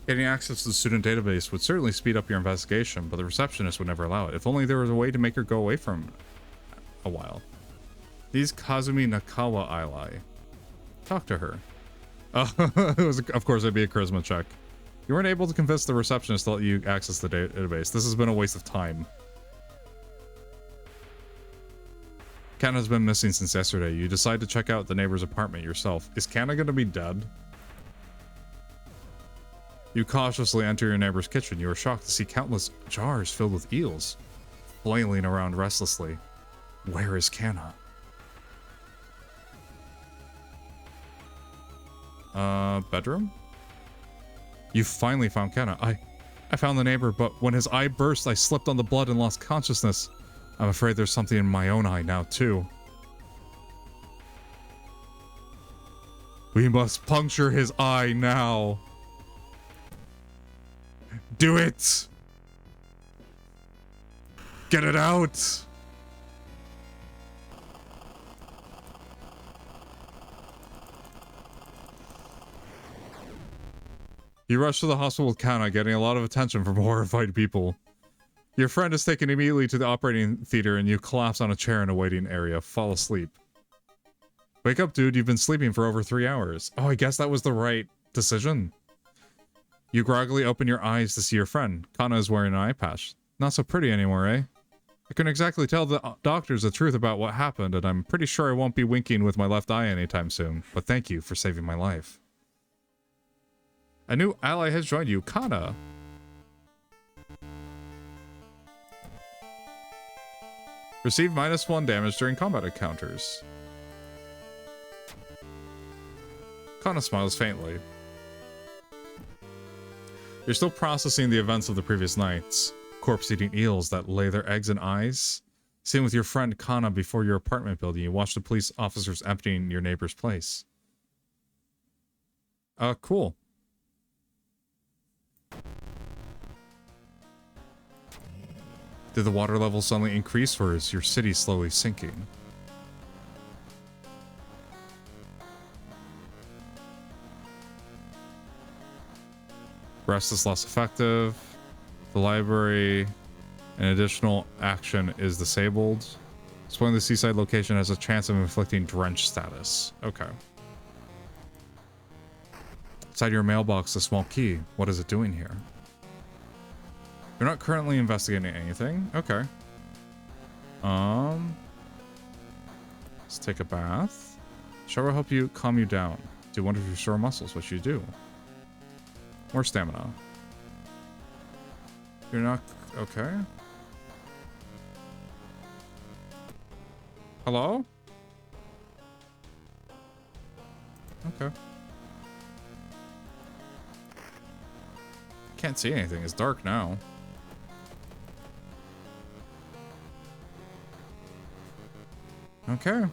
Getting access to the student database would certainly speed up your investigation, but the receptionist would never allow it. If only there was a way to make her go away from a while. These Kazumi Nakawa ally. Talk to her. Of course, it'd be a charisma check. You weren't able to convince the receptionist to let you access the database. This has been a waste of time. Kana's been missing since yesterday. You decide to check out the neighbor's apartment yourself. Is Kana gonna be dead? You cautiously enter your neighbor's kitchen. You are shocked to see countless jars filled with eels, flailing around restlessly. Where is Kana? Bedroom? You finally found Kana. I found the neighbor, but when his eye burst, I slipped on the blood and lost consciousness. I'm afraid there's something in my own eye now, too. We must puncture his eye now. Do it! Get it out! You rush to the hospital with Kana, getting a lot of attention from horrified people. Your friend is taken immediately to the operating theater and you collapse on a chair in a waiting area. Fall asleep. Wake up, dude. You've been sleeping for over 3 hours. Oh, I guess that was the right decision. You groggily open your eyes to see your friend. Kana is wearing an eye patch. Not so pretty anymore, eh? I couldn't exactly tell the doctors the truth about what happened, and I'm pretty sure I won't be winking with my left eye anytime soon. But thank you for saving my life. A new ally has joined you, Kana. Receive -1 damage during combat encounters. Kana smiles faintly. You're still processing the events of the previous nights. Corpse-eating eels that lay their eggs in eyes. Seen with your friend Kana before your apartment building, you watch the police officers emptying your neighbor's place. Cool. Did the water level suddenly increase, or is your city slowly sinking? Rest is less effective. The library, an additional action is disabled. Exploring the seaside location has a chance of inflicting drench status. Okay. Inside your mailbox, a small key. What is it doing here? You're not currently investigating anything. Okay. Let's take a bath. Shower help you calm you down. Do wonderful sore muscles, what you do. More stamina. You're not... Okay. Hello? Okay. Can't see anything. It's dark now. Okay.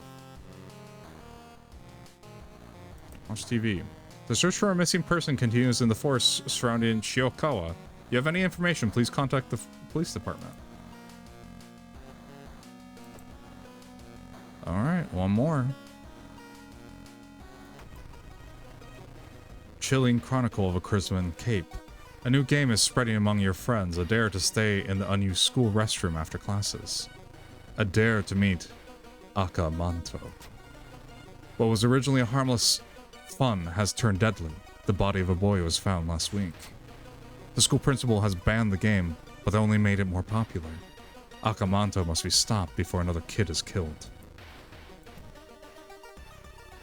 Watch TV. The search for a missing person continues in the forest surrounding Shiokawa. You have any information, please contact the police department. Alright, one more. Chilling Chronicle of a Crimson Cape. A new game is spreading among your friends. A dare to stay in the unused school restroom after classes. A dare to meet Akamanto. What was originally a harmless fun has turned deadly. The body of a boy was found last week. The school principal has banned the game, but they only made it more popular. Akamanto must be stopped before another kid is killed.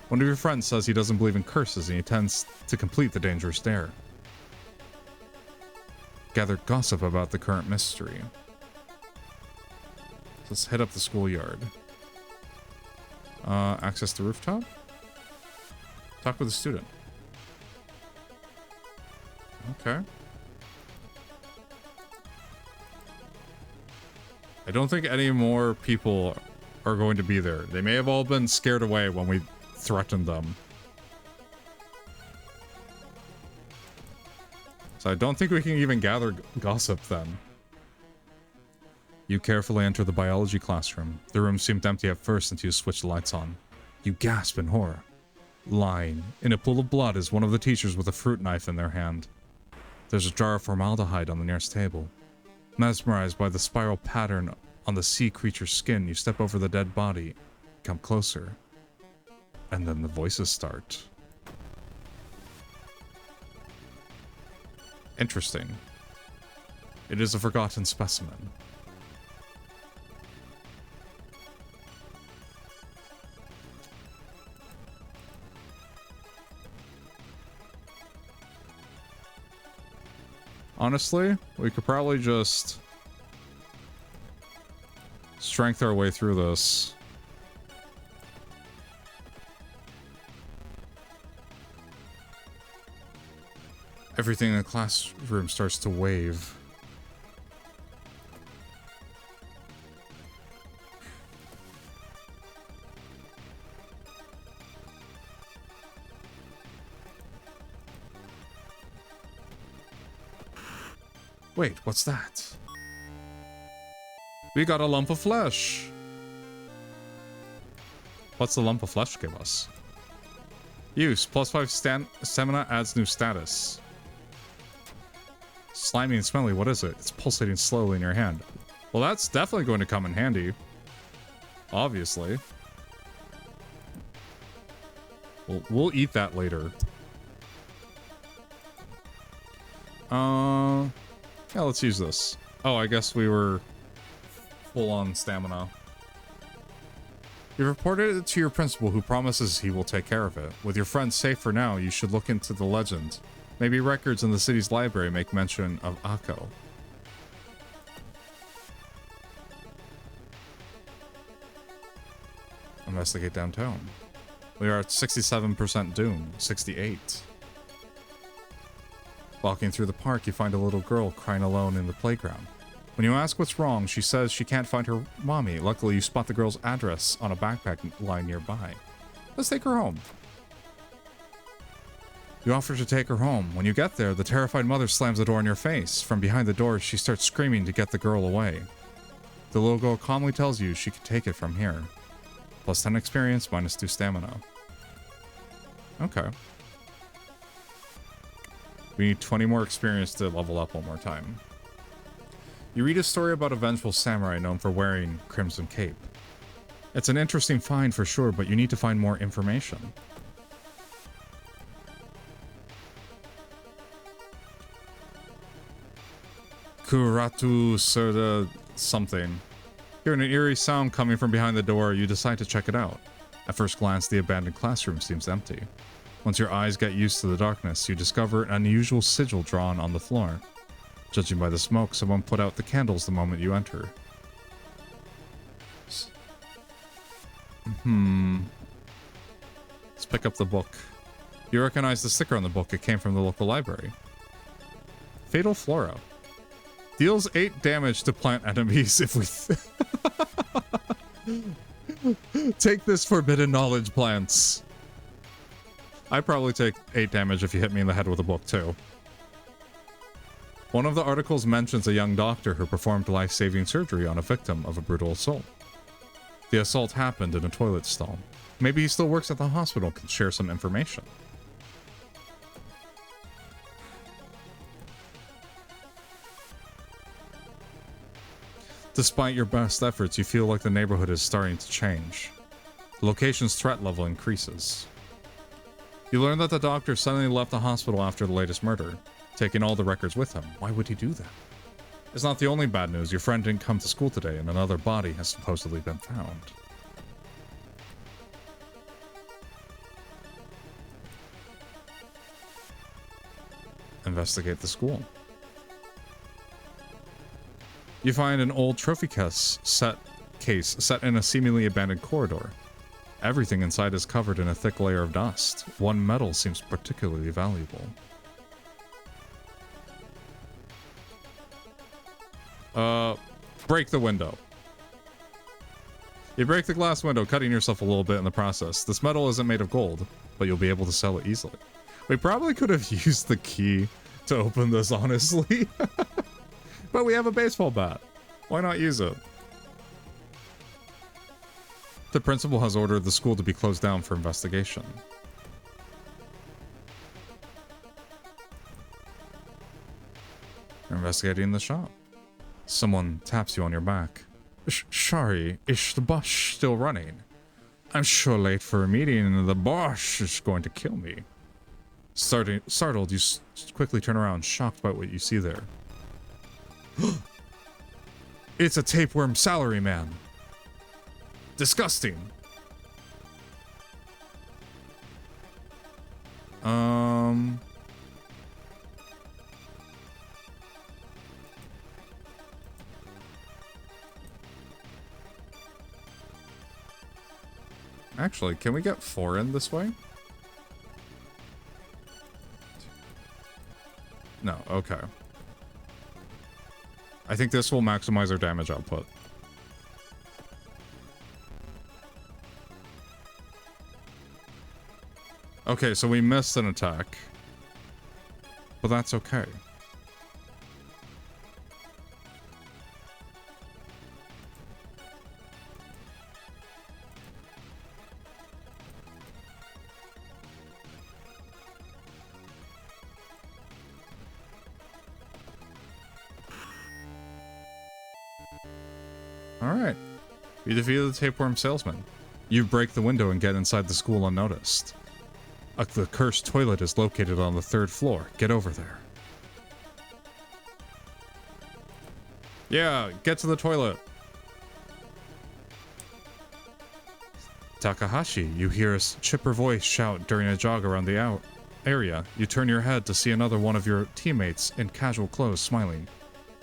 One of your friends says he doesn't believe in curses and he intends to complete the dangerous dare. Gather gossip about the current mystery. Let's head up the schoolyard. Access the rooftop? Talk with the student. Okay. I don't think any more people are going to be there. They may have all been scared away when we threatened them. So I don't think we can even gather gossip then. You carefully enter the biology classroom. The room seemed empty at first until you switched the lights on. You gasp in horror. Lying in a pool of blood is one of the teachers with a fruit knife in their hand. There's a jar of formaldehyde on the nearest table. Mesmerized by the spiral pattern on the sea creature's skin, you step over the dead body, come closer, and then the voices start. Interesting. It is a forgotten specimen. Honestly, we could probably just strength our way through this. Everything in the classroom starts to wave. Wait, what's that? We got a lump of flesh. What's the lump of flesh give us? Use. +5 stamina adds new status. Slimy and smelly, what is it? It's pulsating slowly in your hand. Well, that's definitely going to come in handy. Obviously. We'll eat that later. Yeah, let's use this. Oh, I guess we were full on stamina. You reported it to your principal, who promises he will take care of it. With your friends safe for now, you should look into the legend. Maybe records in the city's library make mention of Akko. Investigate downtown. We are at 67% doom, 68. Walking through the park, you find a little girl crying alone in the playground. When you ask what's wrong, she says she can't find her mommy. Luckily, you spot the girl's address on a backpack lying nearby. Let's take her home. You offer to take her home. When you get there, the terrified mother slams the door in your face. From behind the door, she starts screaming to get the girl away. The little girl calmly tells you she can take it from here. Plus 10 experience, minus 2 stamina. Okay. We need 20 more experience to level up one more time. You read a story about a vengeful samurai known for wearing crimson cape. It's an interesting find for sure, but you need to find more information. Kuratu Soda something. Hearing an eerie sound coming from behind the door, you decide to check it out. At first glance, the abandoned classroom seems empty. Once your eyes get used to the darkness, you discover an unusual sigil drawn on the floor. Judging by the smoke, someone put out the candles the moment you enter. Let's pick up the book. You recognize the sticker on the book. It came from the local library. Fatal Flora. Deals 8 damage to plant enemies if we... Take this forbidden knowledge, plants. I'd probably take 8 damage if you hit me in the head with a book, too. One of the articles mentions a young doctor who performed life-saving surgery on a victim of a brutal assault. The assault happened in a toilet stall. Maybe he still works at the hospital and can share some information. Despite your best efforts, you feel like the neighborhood is starting to change. The location's threat level increases. You learn that the doctor suddenly left the hospital after the latest murder, taking all the records with him. Why would he do that? It's not the only bad news. Your friend didn't come to school today, and another body has supposedly been found. Investigate the school. You find an old trophy case set in a seemingly abandoned corridor. Everything inside is covered in a thick layer of dust. One medal seems particularly valuable. Break the window. You break the glass window, cutting yourself a little bit in the process. This metal isn't made of gold, but you'll be able to sell it easily. We probably could have used the key to open this, honestly. But we have a baseball bat. Why not use it? The principal has ordered the school to be closed down for investigation. You're investigating the shop. Someone taps you on your back. Sorry, is the bus still running? I'm sure late for a meeting and the boss is going to kill me. Startled, you quickly turn around, shocked by what you see there. It's a tapeworm salaryman. Disgusting. Actually, can we get 4 in this way? No, okay. I think this will maximize our damage output. Okay, so we missed an attack. But that's okay. Alright. We defeated the tapeworm salesman. You break the window and get inside the school unnoticed. The cursed toilet is located on the 3rd floor. Get over there. Yeah, get to the toilet. Takahashi, you hear a chipper voice shout during a jog around the area. You turn your head to see another one of your teammates in casual clothes smiling,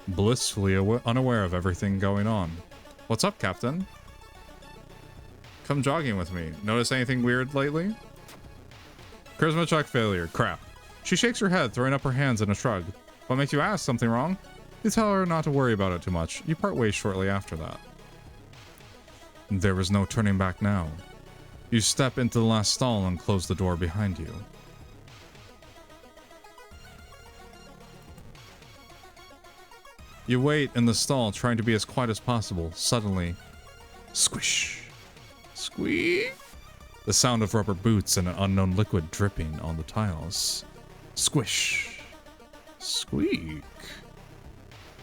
blissfully unaware of everything going on. What's up, Captain? Come jogging with me. Notice anything weird lately? Charisma check failure. Crap. She shakes her head, throwing up her hands in a shrug. What makes you ask? Something wrong? You tell her not to worry about it too much. You part ways shortly after that. There was no turning back now. You step into the last stall and close the door behind you. You wait in the stall, trying to be as quiet as possible. Suddenly, squish, squeak. The sound of rubber boots and an unknown liquid dripping on the tiles. Squish, squeak.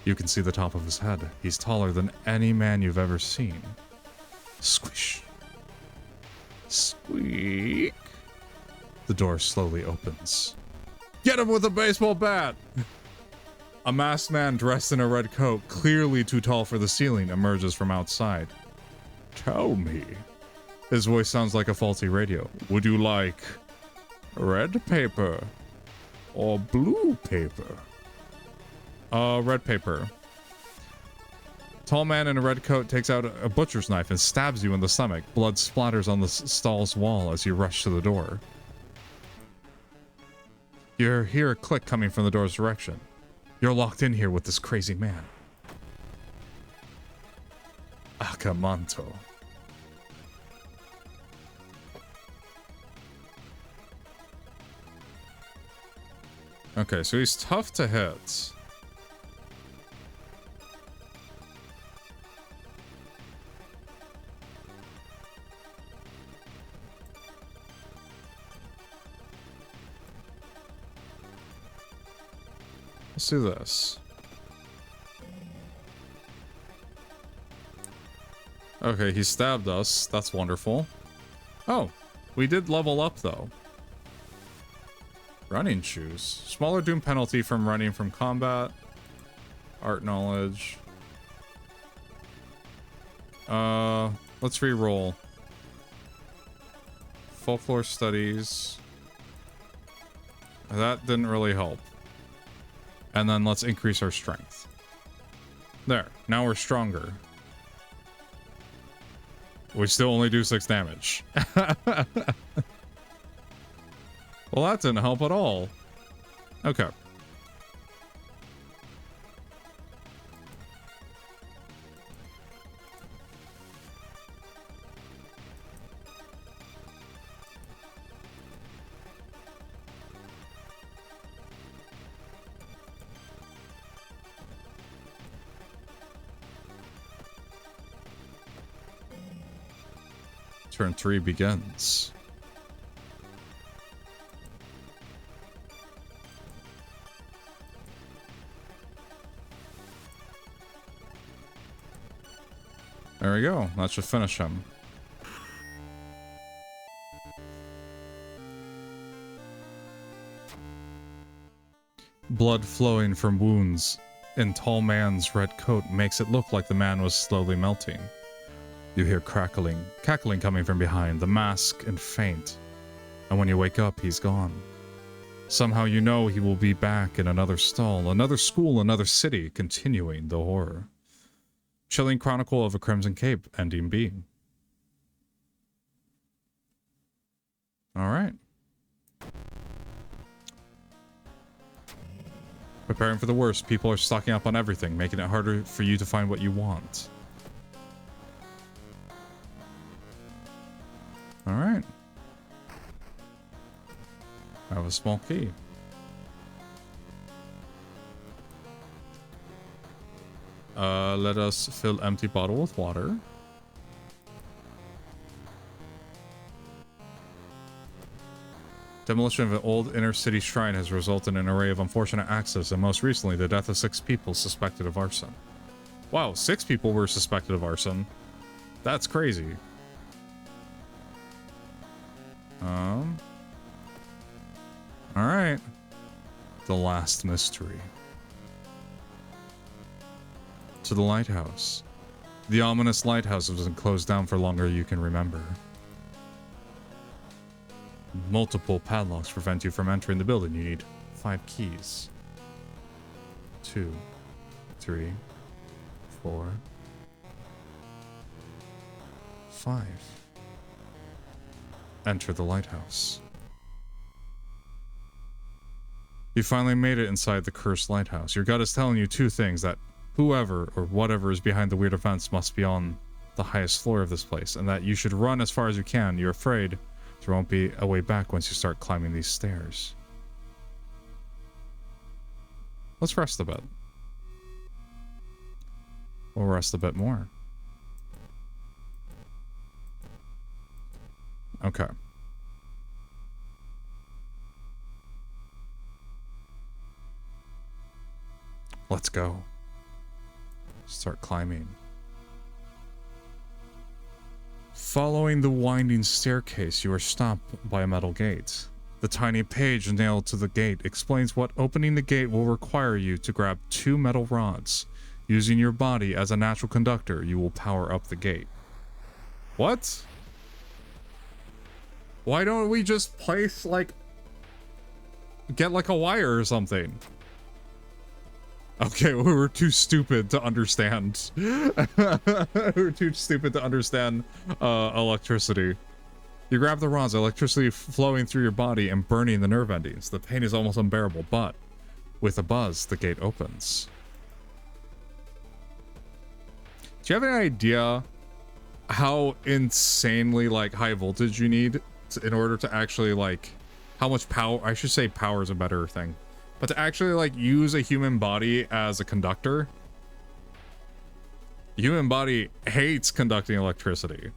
You can see the top of his head. He's taller than any man you've ever seen. Squish, squeak. The door slowly opens. Get him with a baseball bat! A masked man dressed in a red coat, clearly too tall for the ceiling, emerges from outside. Tell me. His voice sounds like a faulty radio. Would you like red paper or blue paper? Red paper. Tall man in a red coat takes out a butcher's knife and stabs you in the stomach. Blood splatters on the stall's wall as you rush to the door. You hear a click coming from the door's direction. You're locked in here with this crazy man. Akamanto. Okay, so he's tough to hit. Let's do this. Okay, he stabbed us. That's wonderful. Oh, we did level up though. Running shoes. Smaller doom penalty from running from combat. Art knowledge. Let's re-roll. Folklore studies. That didn't really help. And then let's increase our strength. There. Now we're stronger. We still only do 6 damage. Well, that didn't help at all. Okay. Turn 3 begins. There we go. That should finish him. Blood flowing from wounds in tall man's red coat makes it look like the man was slowly melting. You hear cackling coming from behind, the mask and faint. And when you wake up, he's gone. Somehow you know he will be back in another stall, another school, another city, continuing the horror. Chilling Chronicle of a Crimson Cape, Ending B. All right. Preparing for the worst. People are stocking up on everything, making it harder for you to find what you want. All right. I have a small key. Let us fill empty bottle with water. Demolition of an old inner city shrine has resulted in an array of unfortunate accidents, and most recently, the death of 6 people suspected of arson. Wow, 6 people were suspected of arson. That's crazy. Alright. The last mystery. To the lighthouse. The ominous lighthouse has been closed down for longer than you can remember. Multiple padlocks prevent you from entering the building. You need 5 keys. 2, 3, 4, 5. Enter the lighthouse. You finally made it inside the cursed lighthouse. Your gut is telling you 2 things: that whoever or whatever is behind the weird events must be on the highest floor of this place, and that you should run as far as you can. You're afraid there won't be a way back once you start climbing these stairs. Let's rest a bit. We'll rest a bit more. Okay. Let's go. Start climbing. Following the winding staircase, you are stopped by a metal gate. The tiny page nailed to the gate explains what opening the gate will require you to grab 2 metal rods. Using your body as a natural conductor, you will power up the gate. What? Why don't we just place, like, get like a wire or something? Okay, we were too stupid to understand. We were too stupid to understand electricity. You grab the rods, electricity flowing through your body and burning the nerve endings. The pain is almost unbearable, but with a buzz, the gate opens. Do you have any idea how insanely, like, high voltage you need in order to actually, like, how much power? I should say power is a better thing. But to actually, like, use a human body as a conductor, the human body hates conducting electricity.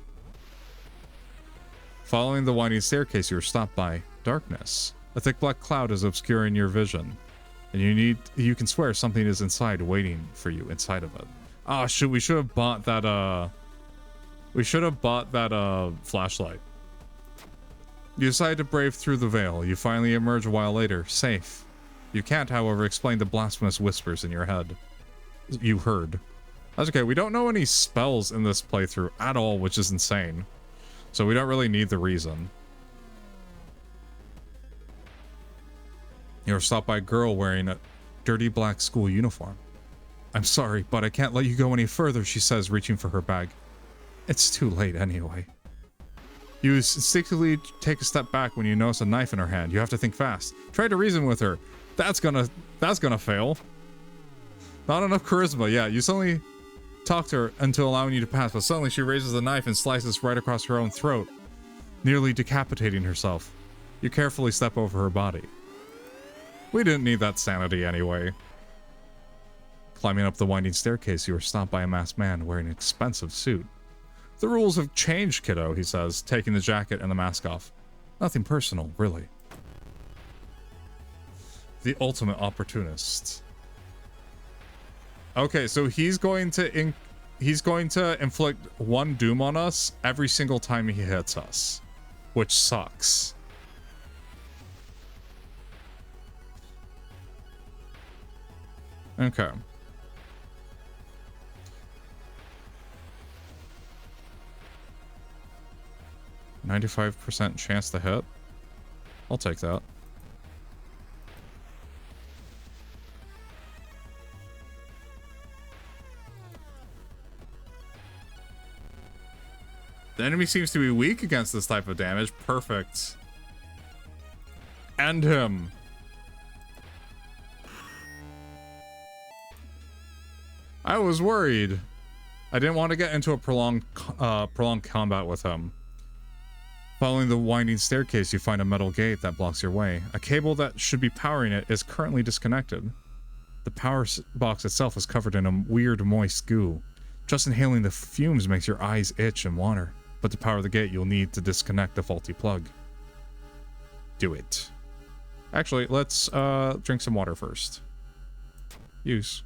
Following the winding staircase, you are stopped by darkness. A thick black cloud is obscuring your vision, and you can swear something is inside waiting for you inside of it. Ah, shoot, we should have bought that, flashlight. You decide to brave through the veil. You finally emerge a while later, safe. You can't, however, explain the blasphemous whispers in your head. You heard. That's okay, we don't know any spells in this playthrough at all, which is insane. So we don't really need the reason. You're stopped by a girl wearing a dirty black school uniform. I'm sorry, but I can't let you go any further, she says, reaching for her bag. It's too late anyway. You instinctively take a step back when you notice a knife in her hand. You have to think fast. Try to reason with her. That's gonna fail. Not enough charisma. Yeah, you suddenly talk to her until allowing you to pass, but suddenly she raises the knife and slices right across her own throat, nearly decapitating herself. You carefully step over her body. We didn't need that sanity anyway. Climbing up the winding staircase, you are stopped by a masked man wearing an expensive suit. The rules have changed, kiddo, he says, taking the jacket and the mask off. Nothing personal, really. The ultimate opportunist. Okay, so he's going to inflict 1 doom on us every single time he hits us, which sucks. Okay. %95 chance to hit. I'll take that. The enemy seems to be weak against this type of damage. Perfect. End him. I was worried. I didn't want to get into a prolonged combat with him. Following the winding staircase, you find a metal gate that blocks your way. A cable that should be powering it is currently disconnected. The power box itself is covered in a weird moist goo. Just inhaling the fumes makes your eyes itch and water. But to power the gate, you'll need to disconnect the faulty plug. Do it. Actually, let's drink some water first. Use.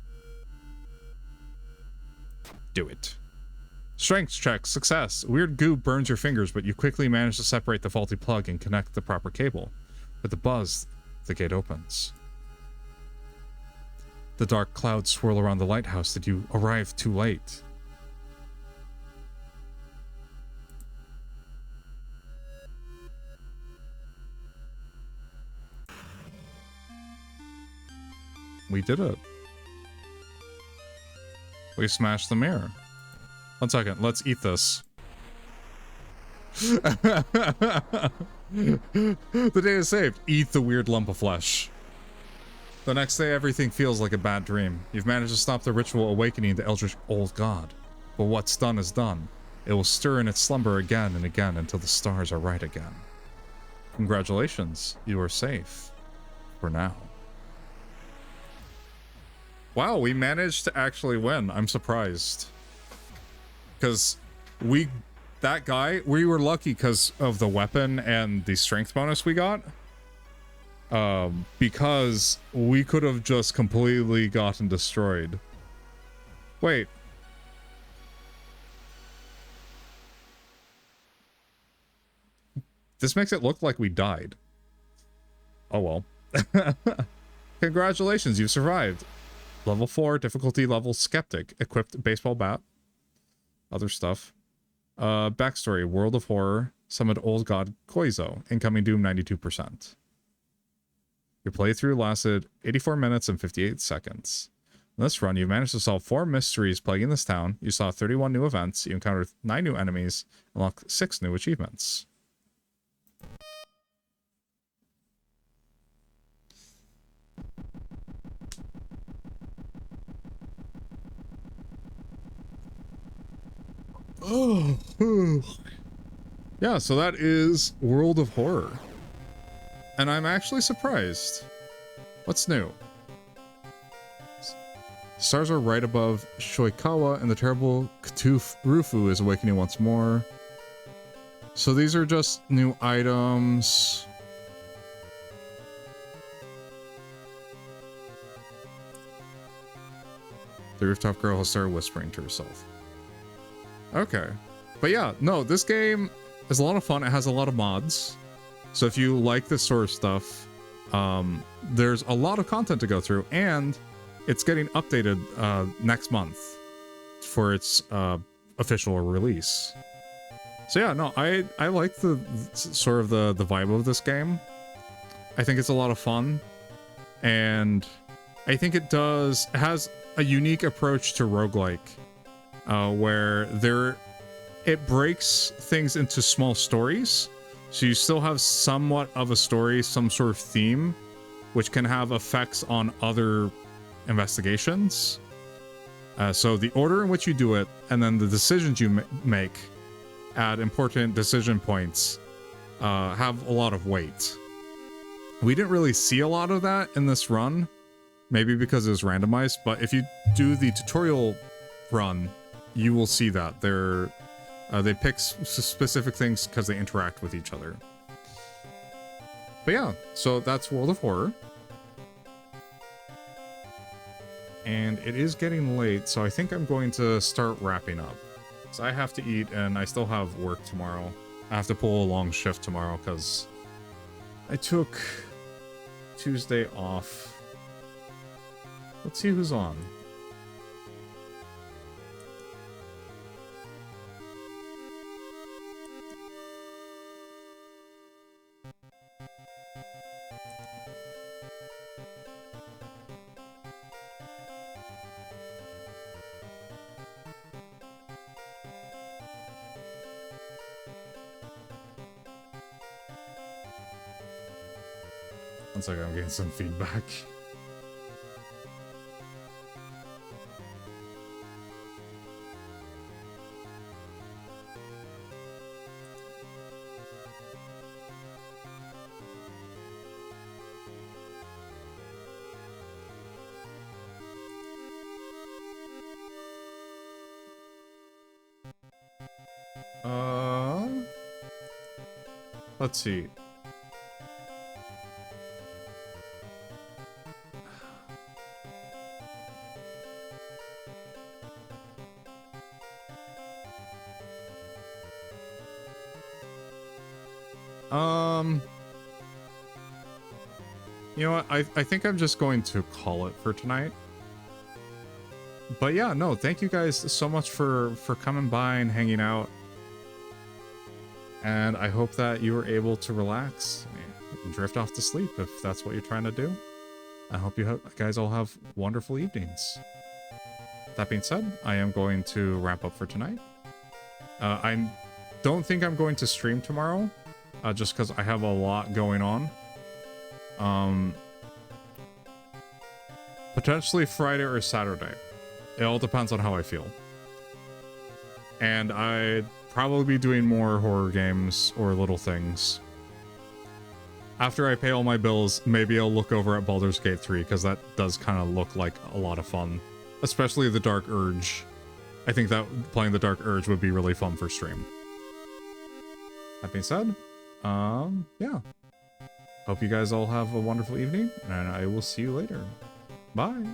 Do it. Strength check, success. Weird goo burns your fingers, but you quickly manage to separate the faulty plug and connect the proper cable. With a buzz, the gate opens. The dark clouds swirl around the lighthouse. Did you arrive too late? We did it. We smashed the mirror. 1 second, let's eat this. The day is saved. Eat the weird lump of flesh. The next day, everything feels like a bad dream. You've managed to stop the ritual awakening the eldritch old god. But what's done is done. It will stir in its slumber again and again until the stars are right again. Congratulations, you are safe. For now. Wow, we managed to actually win. I'm surprised. Because that guy, we were lucky because of the weapon and the strength bonus we got. Because we could have just completely gotten destroyed. Wait. This makes it look like we died. Oh well. Congratulations, you survived. Level 4, difficulty level skeptic. Equipped baseball bat. Other stuff. Backstory, World of Horror. Summoned old god Koizo. Incoming doom 92%. Your playthrough lasted 84 minutes and 58 seconds. In this run, you managed to solve 4 mysteries plaguing this town. You saw 31 new events. You encountered 9 new enemies. And unlocked 6 new achievements. Oh, yeah, so that is World of Horror. And I'm actually surprised. What's new? Stars are right above Shoikawa, and the terrible K'tuf Rufu is awakening once more. So these are just new items. The rooftop girl has started whispering to herself. Okay. But yeah, no, this game is a lot of fun. It has a lot of mods. So if you like this sort of stuff, there's a lot of content to go through, and it's getting updated next month for its official release. So yeah, no, I like the sort of the vibe of this game. I think it's a lot of fun, and I think it has a unique approach to roguelike. Where it breaks things into small stories, so you still have somewhat of a story, some sort of theme, which can have effects on other investigations. So the order in which you do it, and then the decisions you make at important decision points have a lot of weight. We didn't really see a lot of that in this run, maybe because it was randomized, but if you do the tutorial run, you will see that they pick specific things because they interact with each other. But yeah, so that's World of Horror. And it is getting late, so I think I'm going to start wrapping up. So I have to eat, and I still have work tomorrow. I have to pull a long shift tomorrow because I took Tuesday off. Let's see who's on. One second, I'm getting some feedback. Let's see. You know what? I think I'm just going to call it for tonight. But yeah, no, thank you guys so much for coming by and hanging out. And I hope that you were able to relax and drift off to sleep if that's what you're trying to do. I hope you guys all have wonderful evenings. That being said, I am going to wrap up for tonight. I don't think I'm going to stream tomorrow, just because I have a lot going on. Potentially Friday or Saturday. It all depends on how I feel. And I'd probably be doing more horror games or little things. After I pay all my bills, maybe I'll look over at Baldur's Gate 3, because that does kind of look like a lot of fun. Especially the Dark Urge. I think that playing the Dark Urge would be really fun for stream. That being said, yeah. Hope you guys all have a wonderful evening, and I will see you later. Bye!